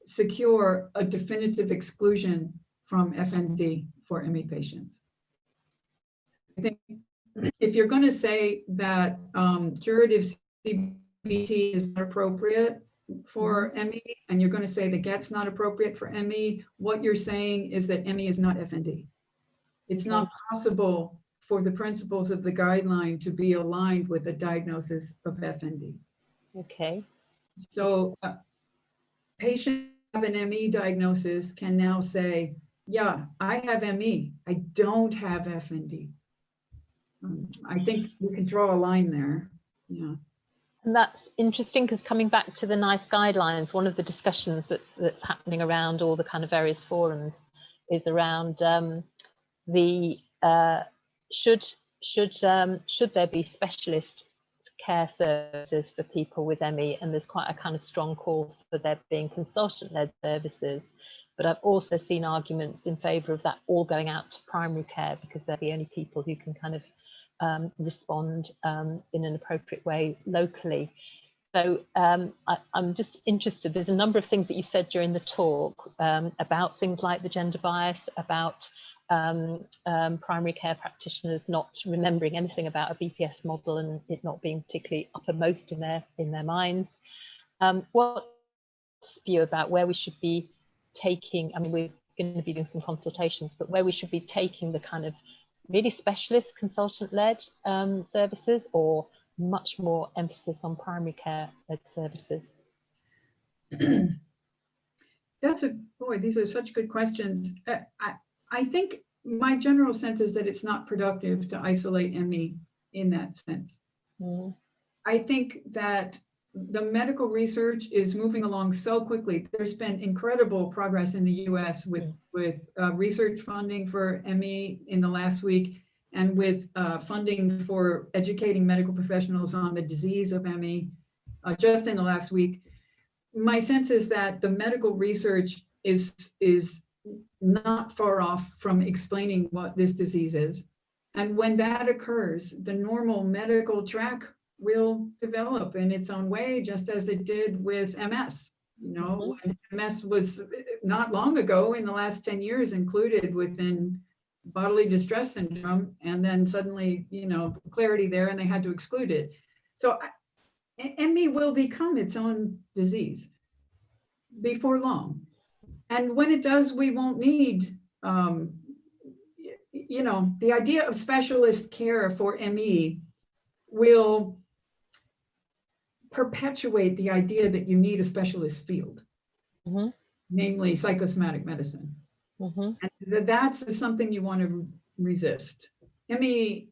secure a definitive exclusion from FND for Emmy patients. I think if you're going to say that curative CBT is not appropriate for Emmy, and you're going to say the GET's not appropriate for Emmy, what you're saying is that Emmy is not FND. It's not possible for the principles of the guideline to be aligned with a diagnosis of FND. Okay. So patients who have an ME diagnosis can now say, yeah, I have ME. I don't have FND. I think we can draw a line there. Yeah. And that's interesting, because coming back to the NICE guidelines, one of the discussions that's happening around all the kind of various forums is around should there be specialist care services for people with ME, and there's quite a kind of strong call for there being consultant-led services. But I've also seen arguments in favour of that all going out to primary care, because they're the only people who can kind of respond in an appropriate way locally. So I'm just interested, there's a number of things that you said during the talk about things like the gender bias, about primary care practitioners not remembering anything about a BPS model and it not being particularly uppermost in their minds. What's your view about where we should be taking, I mean, we're going to be doing some consultations, but where we should be taking the kind of really specialist consultant-led services, or much more emphasis on primary care-led services? These are such good questions. I think my general sense is that it's not productive to isolate ME in that sense. I think that the medical research is moving along so quickly. There's been incredible progress in the US with research funding for ME in the last week, and with funding for educating medical professionals on the disease of ME just in the last week. My sense is that the medical research is not far off from explaining what this disease is. And when that occurs, the normal medical track will develop in its own way, just as it did with MS. You know, MS was not long ago, in the last 10 years, included within bodily distress syndrome, and then suddenly, you know, clarity there, and they had to exclude it. So ME will become its own disease before long. And when it does, we won't need, you know, the idea of specialist care for ME will perpetuate the idea that you need a specialist field, namely psychosomatic medicine. And that's something you want to resist. ME,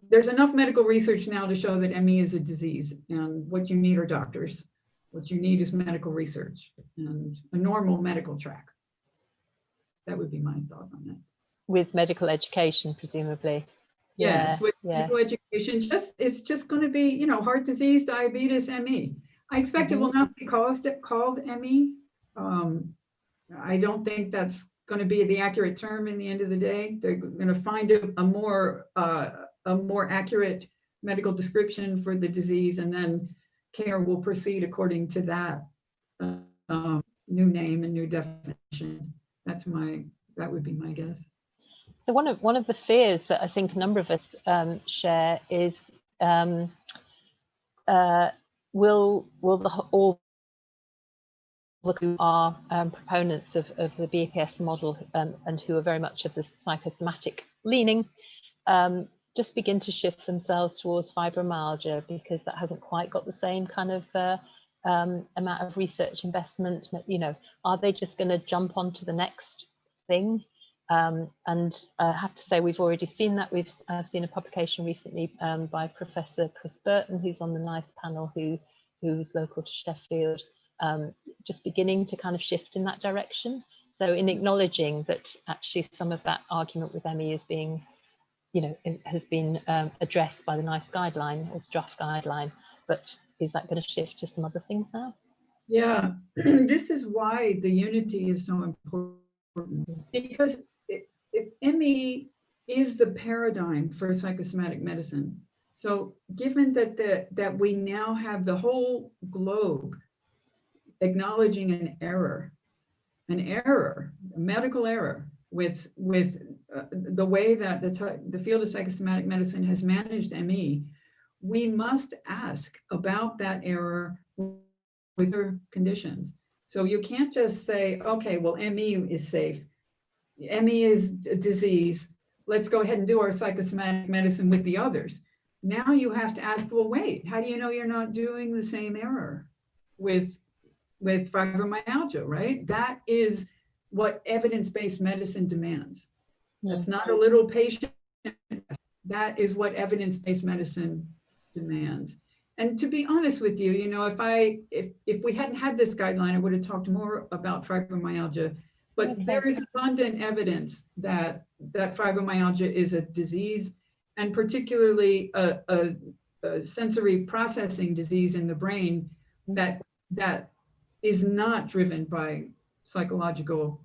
there's enough medical research now to show that ME is a disease, and what you need are doctors. What you need is medical research and a normal medical track. That would be my thought on that. With medical education, presumably. Yes, with medical education, it's just going to be, you know, heart disease, diabetes, ME. I expect it will not be called ME. I don't think that's going to be the accurate term in the end of the day. They're going to find a more accurate medical description for the disease, and then care will proceed according to that new name and new definition. That would be my guess. So one of the fears that I think a number of us share is will all who are proponents of the BPS model and who are very much of the psychosomatic leaning just begin to shift themselves towards fibromyalgia, because that hasn't quite got the same kind of amount of research investment? You know, are they just going to jump onto the next thing? And I have to say, we've already seen that. I've seen a publication recently by Professor Chris Burton, who's on the NICE panel, who's local to Sheffield, just beginning to kind of shift in that direction. So in acknowledging that actually some of that argument with Emmy is being, you know, it has been addressed by the NICE guideline or draft guideline, but is that going to shift to some other things now? Yeah, this is why the unity is so important, because if ME is the paradigm for psychosomatic medicine. So given that we now have the whole globe acknowledging an error an error, a medical error with the way that the field of psychosomatic medicine has managed ME, we must ask about that error with other conditions. So you can't just say, okay, well, ME is safe. ME is a disease. Let's go ahead and do our psychosomatic medicine with the others. Now you have to ask, well, wait, how do you know you're not doing the same error with fibromyalgia, right? That is what evidence-based medicine demands. That's not a little patient. That is what evidence-based medicine demands. And to be honest with you, if we hadn't had this guideline, I would have talked more about fibromyalgia. But there is abundant evidence that fibromyalgia is a disease, and particularly a sensory processing disease in the brain that is not driven by psychological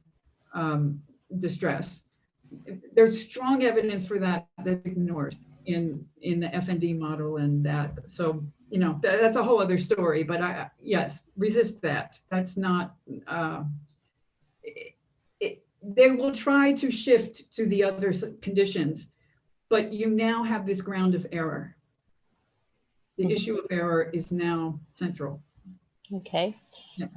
distress. There's strong evidence for that that's ignored in the FND model, and that, so that's a whole other story. But yes, resist that. That's not. They will try to shift to the other conditions, but you now have this ground of error. The issue of error is now central. Okay. Yeah.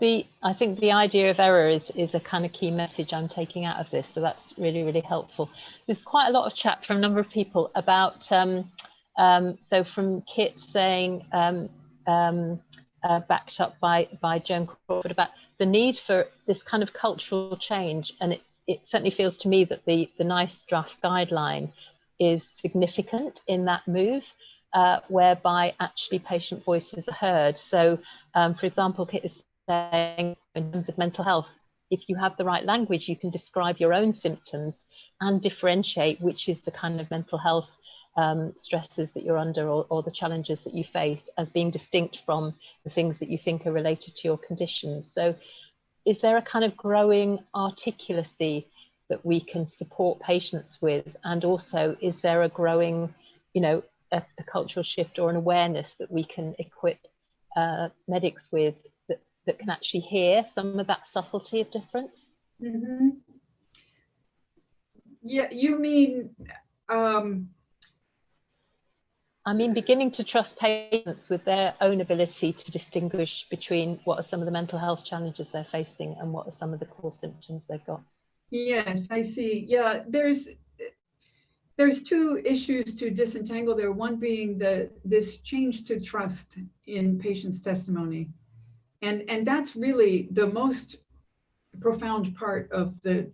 I think the idea of error is a kind of key message I'm taking out of this. So that's really, really helpful. There's quite a lot of chat from a number of people about, so from Kit saying, backed up by Joan Crawford, about the need for this kind of cultural change. And it certainly feels to me that the NICE draft guideline is significant in that move. Whereby actually patient voices are heard. So, for example, Kit is saying in terms of mental health, if you have the right language, you can describe your own symptoms and differentiate which is the kind of mental health stresses that you're under, or the challenges that you face, as being distinct from the things that you think are related to your conditions. So is there a kind of growing articulacy that we can support patients with? And also, is there a growing, a cultural shift or an awareness that we can equip medics with that can actually hear some of that subtlety of difference? Mm-hmm. Yeah, you mean? I mean, beginning to trust patients with their own ability to distinguish between what are some of the mental health challenges they're facing and what are some of the core symptoms they've got. Yes, I see. Yeah, there's two issues to disentangle there. One being this change to trust in patients' testimony. And that's really the most profound part of the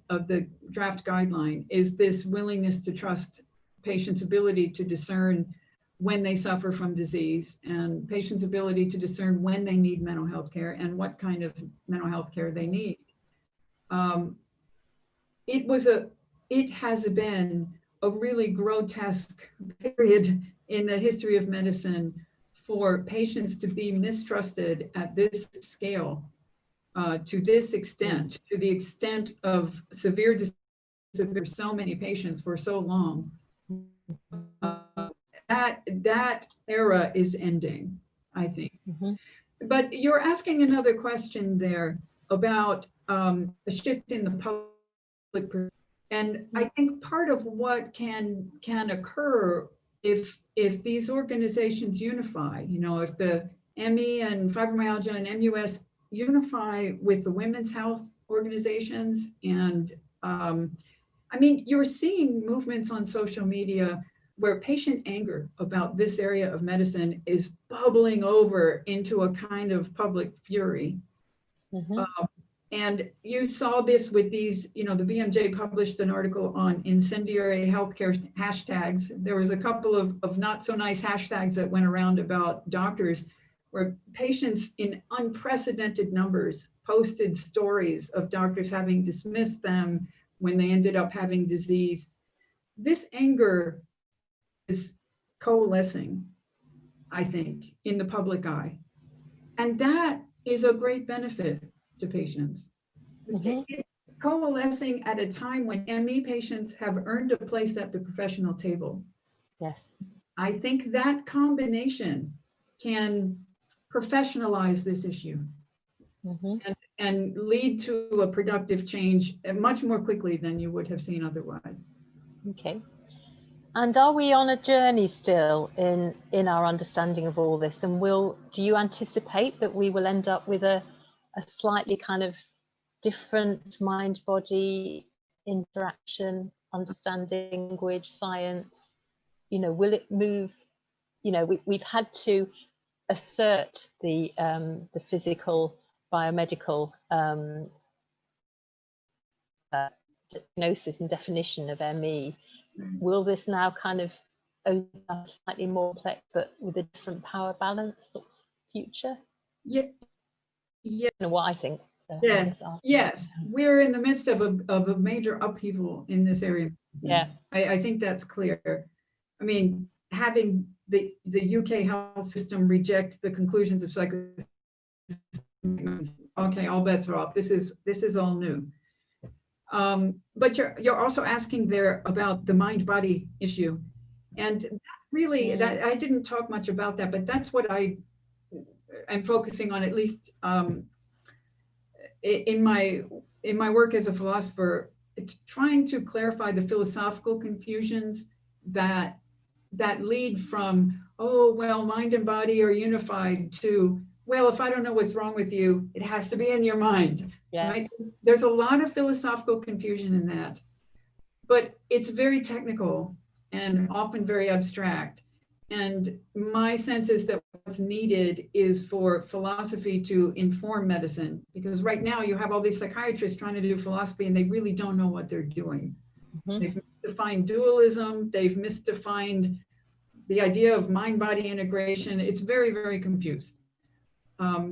draft guideline, is this willingness to trust patients' ability to discern when they suffer from disease, and patients' ability to discern when they need mental health care and what kind of mental health care they need. It has been a really grotesque period in the history of medicine for patients to be mistrusted at this scale, to this extent, to the extent of severe disease for so many patients for so long. That era is ending, I think. Mm-hmm. But you're asking another question there about a shift in the public. And I think part of what can occur if these organizations unify, if the Emmy and Fibromyalgia and MUS unify with the women's health organizations, and you're seeing movements on social media where patient anger about this area of medicine is bubbling over into a kind of public fury. Mm-hmm. And you saw this with these, the BMJ published an article on incendiary healthcare hashtags. There was a couple of not so nice hashtags that went around about doctors, where patients in unprecedented numbers posted stories of doctors having dismissed them when they ended up having disease. This anger is coalescing, I think, in the public eye. And that is a great benefit to patients. Mm-hmm. It's coalescing at a time when ME patients have earned a place at the professional table. Yes. I think that combination can professionalize this issue. Mm-hmm. and lead to a productive change much more quickly than you would have seen otherwise. Okay. And are we on a journey still in our understanding of all this? And do you anticipate that we will end up with a slightly kind of different mind-body interaction, understanding language, science? You know, will it move? You know, we've had to assert the physical, biomedical diagnosis and definition of ME. Will this now kind of open up slightly more complex, but with a different power balance future? Yeah. I don't know what I think. So yes. Yes. We're in the midst of a major upheaval in this area. Yeah. I think that's clear. I mean, having the UK health system reject the conclusions of psychosocial, okay, all bets are off. This is all new. But you're also asking there about the mind-body issue, and that's really that I didn't talk much about that, but that's what I'm focusing on, at least in my work as a philosopher. It's trying to clarify the philosophical confusions that lead from, oh well, mind and body are unified, to, well, if I don't know what's wrong with you, it has to be in your mind. Yeah. Right? There's a lot of philosophical confusion in that, but it's very technical and often very abstract. And my sense is that what's needed is for philosophy to inform medicine, because right now you have all these psychiatrists trying to do philosophy and they really don't know what they're doing. Mm-hmm. They've misdefined dualism, they've misdefined the idea of mind-body integration. It's very, very confused.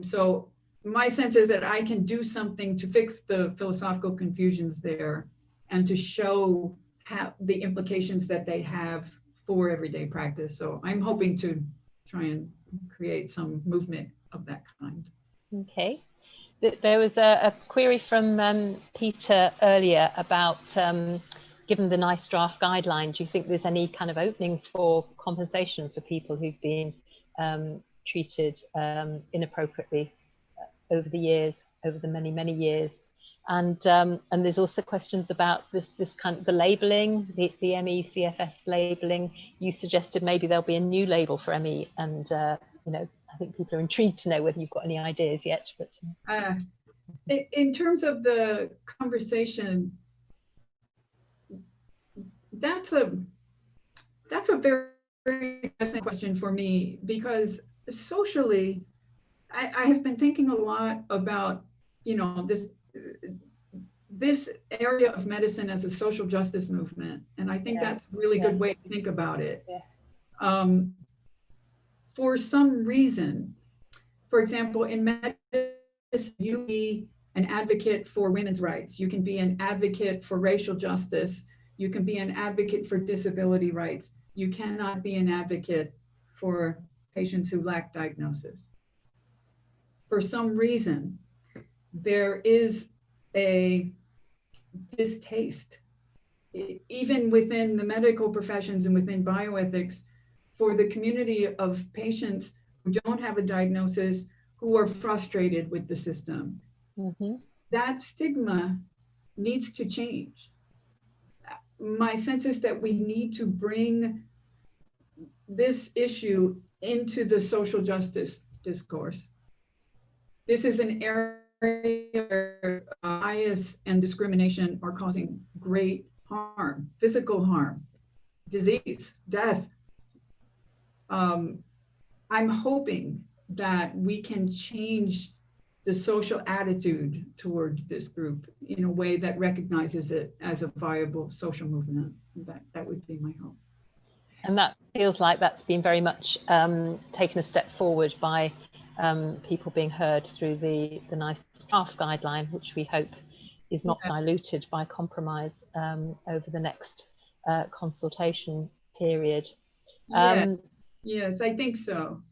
So my sense is that I can do something to fix the philosophical confusions there and to show how the implications that they have for everyday practice. So I'm hoping to try and create some movement of that kind. Okay. There was a query from Peter earlier about, given the nice draft guideline, do you think there's any kind of openings for compensation for people who've been treated inappropriately over the years, over the many years? And there's also questions about this kind of the labeling, the ME CFS labeling. You suggested maybe there'll be a new label for ME, and you know, I think people are intrigued to know whether you've got any ideas yet. But in terms of the conversation, that's a very interesting question for me, because socially, I have been thinking a lot about, you know, this area of medicine as a social justice movement, and I think that's a really good way to think about it. For some reason, for example, in medicine, you can be an advocate for women's rights, you can be an advocate for racial justice, you can be an advocate for disability rights. You cannot be an advocate for patients who lack diagnosis. For some reason, there is a distaste, even within the medical professions and within bioethics, for the community of patients who don't have a diagnosis, who are frustrated with the system. Mm-hmm. That stigma needs to change. My sense is that we need to bring this issue into the social justice discourse. This is an area where bias and discrimination are causing great harm, physical harm, disease, death. I'm hoping that we can change the social attitude toward this group in a way that recognizes it as a viable social movement. That would be my hope. And that feels like that's been very much taken a step forward by people being heard through the nice draft guideline, which we hope is not diluted by compromise over the next consultation period. Yes, I think so.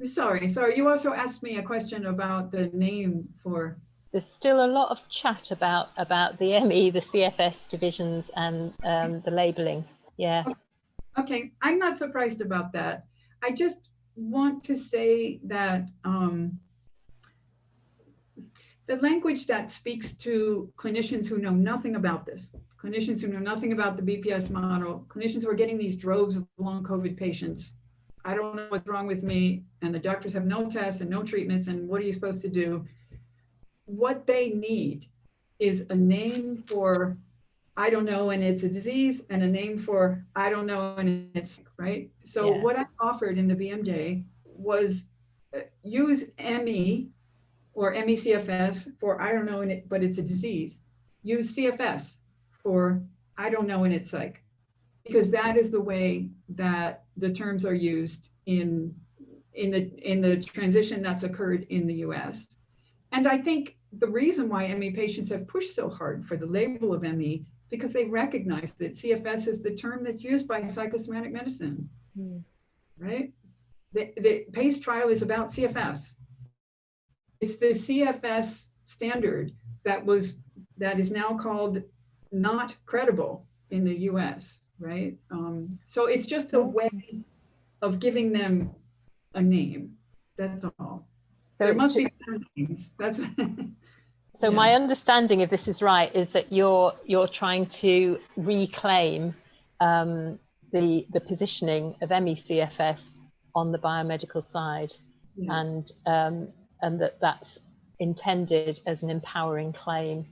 Sorry, you also asked me a question about the name for... There's still a lot of chat about the ME, the CFS divisions, and the labeling. Yeah. Okay, I'm not surprised about that. I just want to say that the language that speaks to clinicians who know nothing about this, clinicians who know nothing about the BPS model, clinicians who are getting these droves of long COVID patients. I don't know what's wrong with me, and the doctors have no tests and no treatments, and what are you supposed to do? What they need is a name for I don't know, and it's a disease, and a name for I don't know, and it's right. So Yeah. what I offered in the BMJ was use Emmy or ME-CFS for I don't know, and but it's a disease. Use CFS for I don't know, and it's psych, because that is the way that the terms are used in the transition that's occurred in the U.S. And I think the reason why ME patients have pushed so hard for the label of ME is because they recognize that CFS is the term that's used by psychosomatic medicine, right? The PACE trial is about CFS. It's the CFS standard that is now called not credible in the US, right? So it's just a way of giving them a name. That's all. So there must be names. That's so my understanding, if this is right, is that you're trying to reclaim the positioning of ME-CFS on the biomedical side, yes. And that's intended as an empowering claim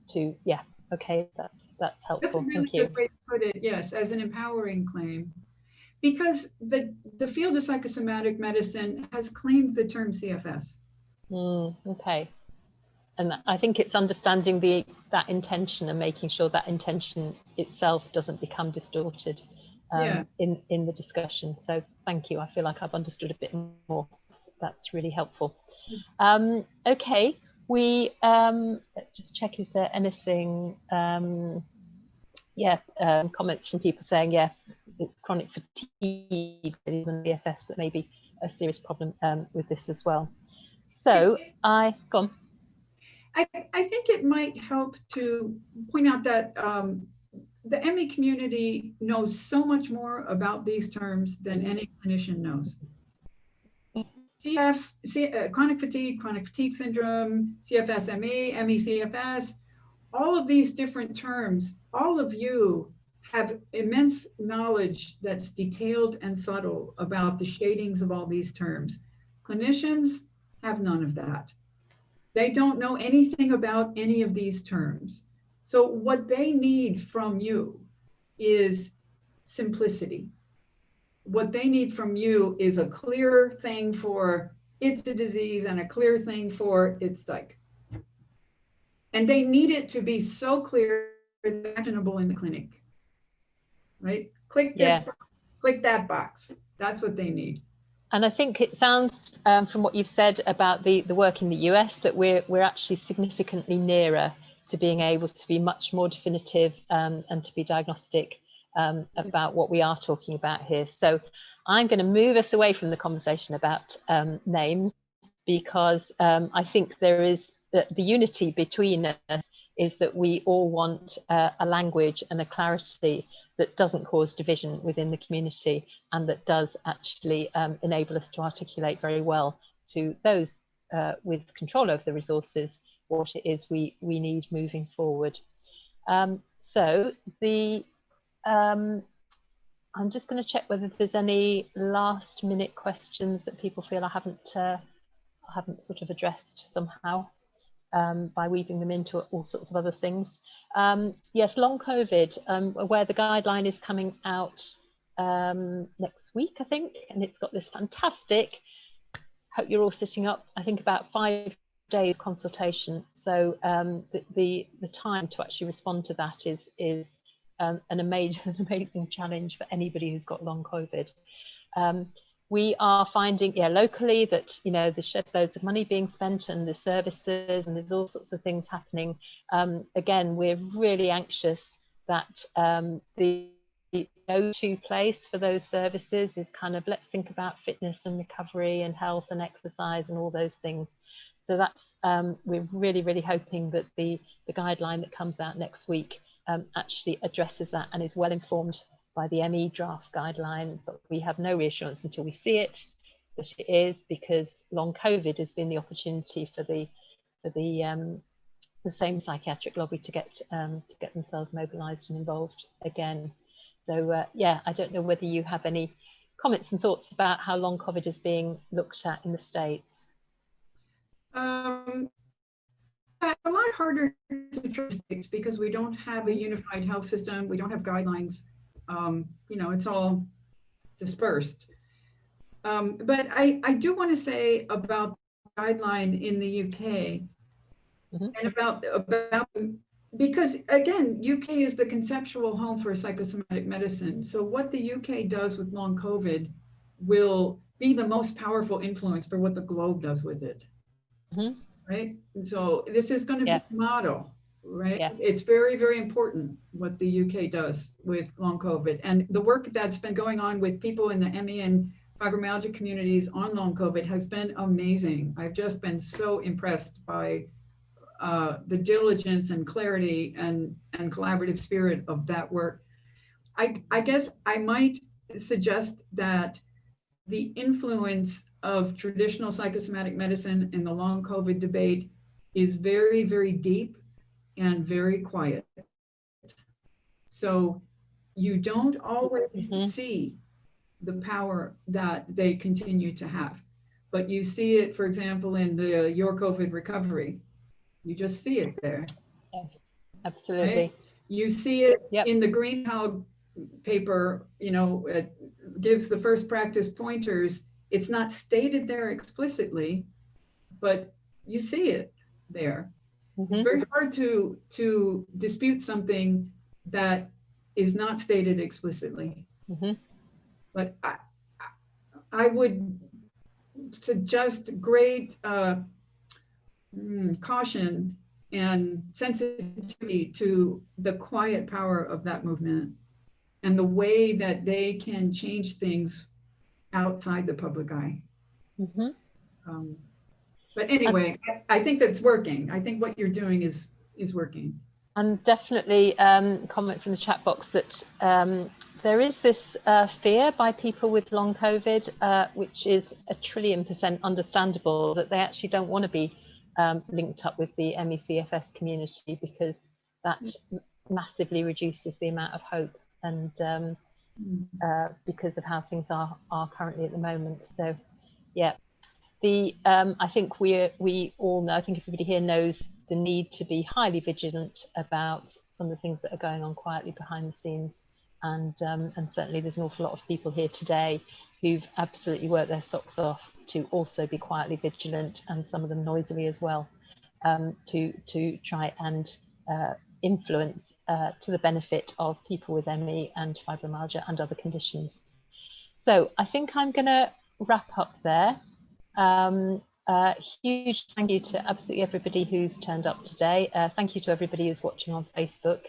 to that's helpful. That's a really Thank you. good way to put it. Yes, as an empowering claim, because the field of psychosomatic medicine has claimed the term CFS. Okay. And I think it's understanding that intention and making sure that intention itself doesn't become distorted in the discussion. So thank you. I feel like I've understood a bit more. That's really helpful. Okay, we let's just check, is there anything? Comments from people saying, it's chronic fatigue, even BFS, that may be a serious problem with this as well. So go on. I think it might help to point out that the ME community knows so much more about these terms than any clinician knows. Chronic fatigue syndrome, CFS-ME, ME-CFS, all of these different terms, all of you have immense knowledge that's detailed and subtle about the shadings of all these terms. Clinicians have none of that. They don't know anything about any of these terms. So what they need from you is simplicity. What they need from you is a clear thing for it's a disease and a clear thing for it's psych. And they need it to be so clear and imaginable in the clinic, right? Click this box, click that box. That's what they need. And I think it sounds from what you've said about the work in the US that we're actually significantly nearer to being able to be much more definitive and to be diagnostic about what we are talking about here. So I'm going to move us away from the conversation about names, because I think there is the unity between us is that we all want a language and a clarity that doesn't cause division within the community, and that does actually enable us to articulate very well to those with control over the resources what it is we need moving forward. So I'm just going to check whether there's any last minute questions that people feel I haven't sort of addressed somehow. By weaving them into all sorts of other things. Yes, long COVID, where the guideline is coming out next week, I think, and it's got this fantastic, hope you're all sitting up, I think about 5-day consultation. So the time to actually respond to that is an amazing challenge for anybody who's got long COVID. We are finding, locally that, there's shed loads of money being spent and the services and there's all sorts of things happening. Again, we're really anxious that the go-to place for those services is kind of, let's think about fitness and recovery and health and exercise and all those things. So that's, we're really, really hoping that the guideline that comes out next week actually addresses that and is well informed by the ME draft guideline, but we have no reassurance until we see it that it is, because long COVID has been the opportunity for the the same psychiatric lobby to get themselves mobilised and involved again. So yeah, I don't know whether you have any comments and thoughts about how long COVID is being looked at in the States. It's a lot harder to trace because we don't have a unified health system. We don't have guidelines. You know, it's all dispersed. But I do want to say about the guideline in the UK and about because again, UK is the conceptual home for psychosomatic medicine. So what the UK does with long COVID will be the most powerful influence for what the globe does with it. Right? So this is going to be a model, right? Yeah. It's very, very important what the UK does with long COVID. And the work that's been going on with people in the Emmy and fibromyalgia communities on long COVID has been amazing. I've just been so impressed by the diligence and clarity and collaborative spirit of that work. I guess I might suggest that the influence of traditional psychosomatic medicine in the long COVID debate is very, very deep and very quiet. So you don't always see the power that they continue to have, but you see it, for example, in the Your COVID Recovery. You just see it there. Yes, absolutely. Right? You see it in the Greenhow paper, you know, it gives the first practice pointers. It's not stated there explicitly, but you see it there. It's very hard to dispute something that is not stated explicitly. But I would suggest great caution and sensitivity to the quiet power of that movement and the way that they can change things outside the public eye. But anyway, I think that's working. I think what you're doing is working. And definitely comment from the chat box that there is this fear by people with long COVID, which is 1,000,000,000% understandable, that they actually don't want to be linked up with the ME/CFS community because that massively reduces the amount of hope and because of how things are currently at the moment. So yeah, I think we all know, I think everybody here knows the need to be highly vigilant about some of the things that are going on quietly behind the scenes, and certainly there's an awful lot of people here today who've absolutely worked their socks off to also be quietly vigilant, and some of them noisily as well, to try and influence to the benefit of people with ME and fibromyalgia and other conditions. So I think I'm going to wrap up there. Huge thank you to absolutely everybody who's turned up today. Thank you to everybody who's watching on Facebook.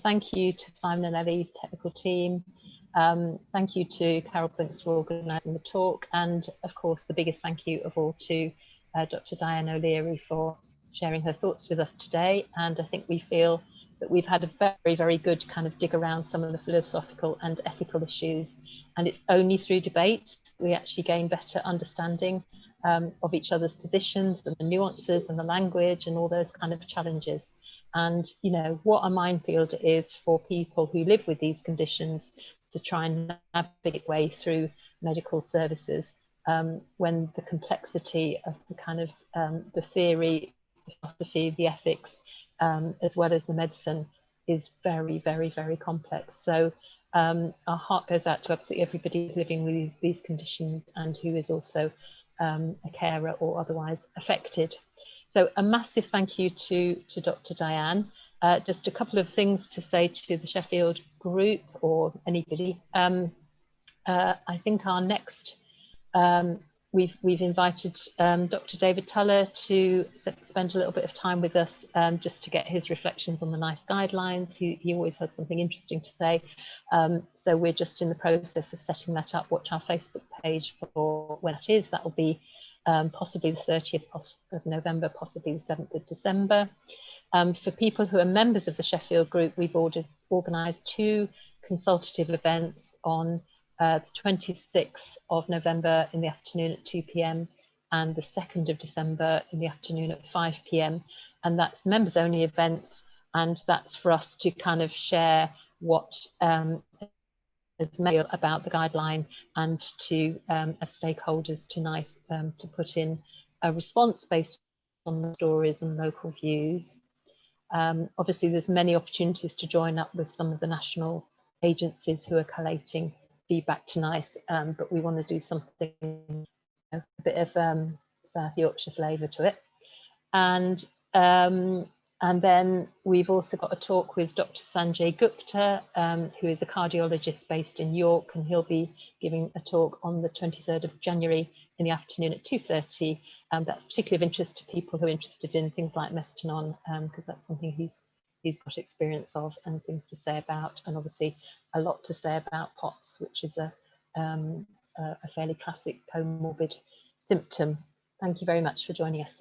Thank you to Simon and Ellie, technical team. Thank you to Carol Prince for organising the talk, and of course the biggest thank you of all to Dr. Diane O'Leary for sharing her thoughts with us today. And I think we feel that we've had a very, very good kind of dig around some of the philosophical and ethical issues, and it's only through debate we actually gain better understanding of each other's positions and the nuances and the language and all those kind of challenges. And you know, what a minefield it is for people who live with these conditions to try and navigate way through medical services when the complexity of the kind of the theory, the philosophy, the ethics, as well as the medicine is very, very, very complex. So our heart goes out to absolutely everybody who's living with these conditions and who is also a carer or otherwise affected. So a massive thank you to Dr. Diane. Just a couple of things to say to the Sheffield group or anybody. I think our next, we've invited Dr. David Tuller to spend a little bit of time with us just to get his reflections on the NICE guidelines. He always has something interesting to say. So we're just in the process of setting that up. Watch our Facebook page for when it is. That will be possibly the 30th of November, possibly the 7th of December. For people who are members of the Sheffield group, we've organised 2 consultative events on the 26th of November in the afternoon at 2 p.m. and the 2nd of December in the afternoon at 5 p.m. And that's members only events, and that's for us to kind of share what is made about the guideline, and to as stakeholders to put in a response based on the stories and local views. Obviously, there's many opportunities to join up with some of the national agencies who are collating feedback to NICE, but we want to do something, a bit of South Yorkshire flavour to it. And then we've also got a talk with Dr. Sanjay Gupta, who is a cardiologist based in York, and he'll be giving a talk on the 23rd of January in the afternoon at 2:30. That's particularly of interest to people who are interested in things like mestinon, because that's something he's got experience of and things to say about, and obviously a lot to say about POTS, which is a fairly classic comorbid symptom. Thank you very much for joining us.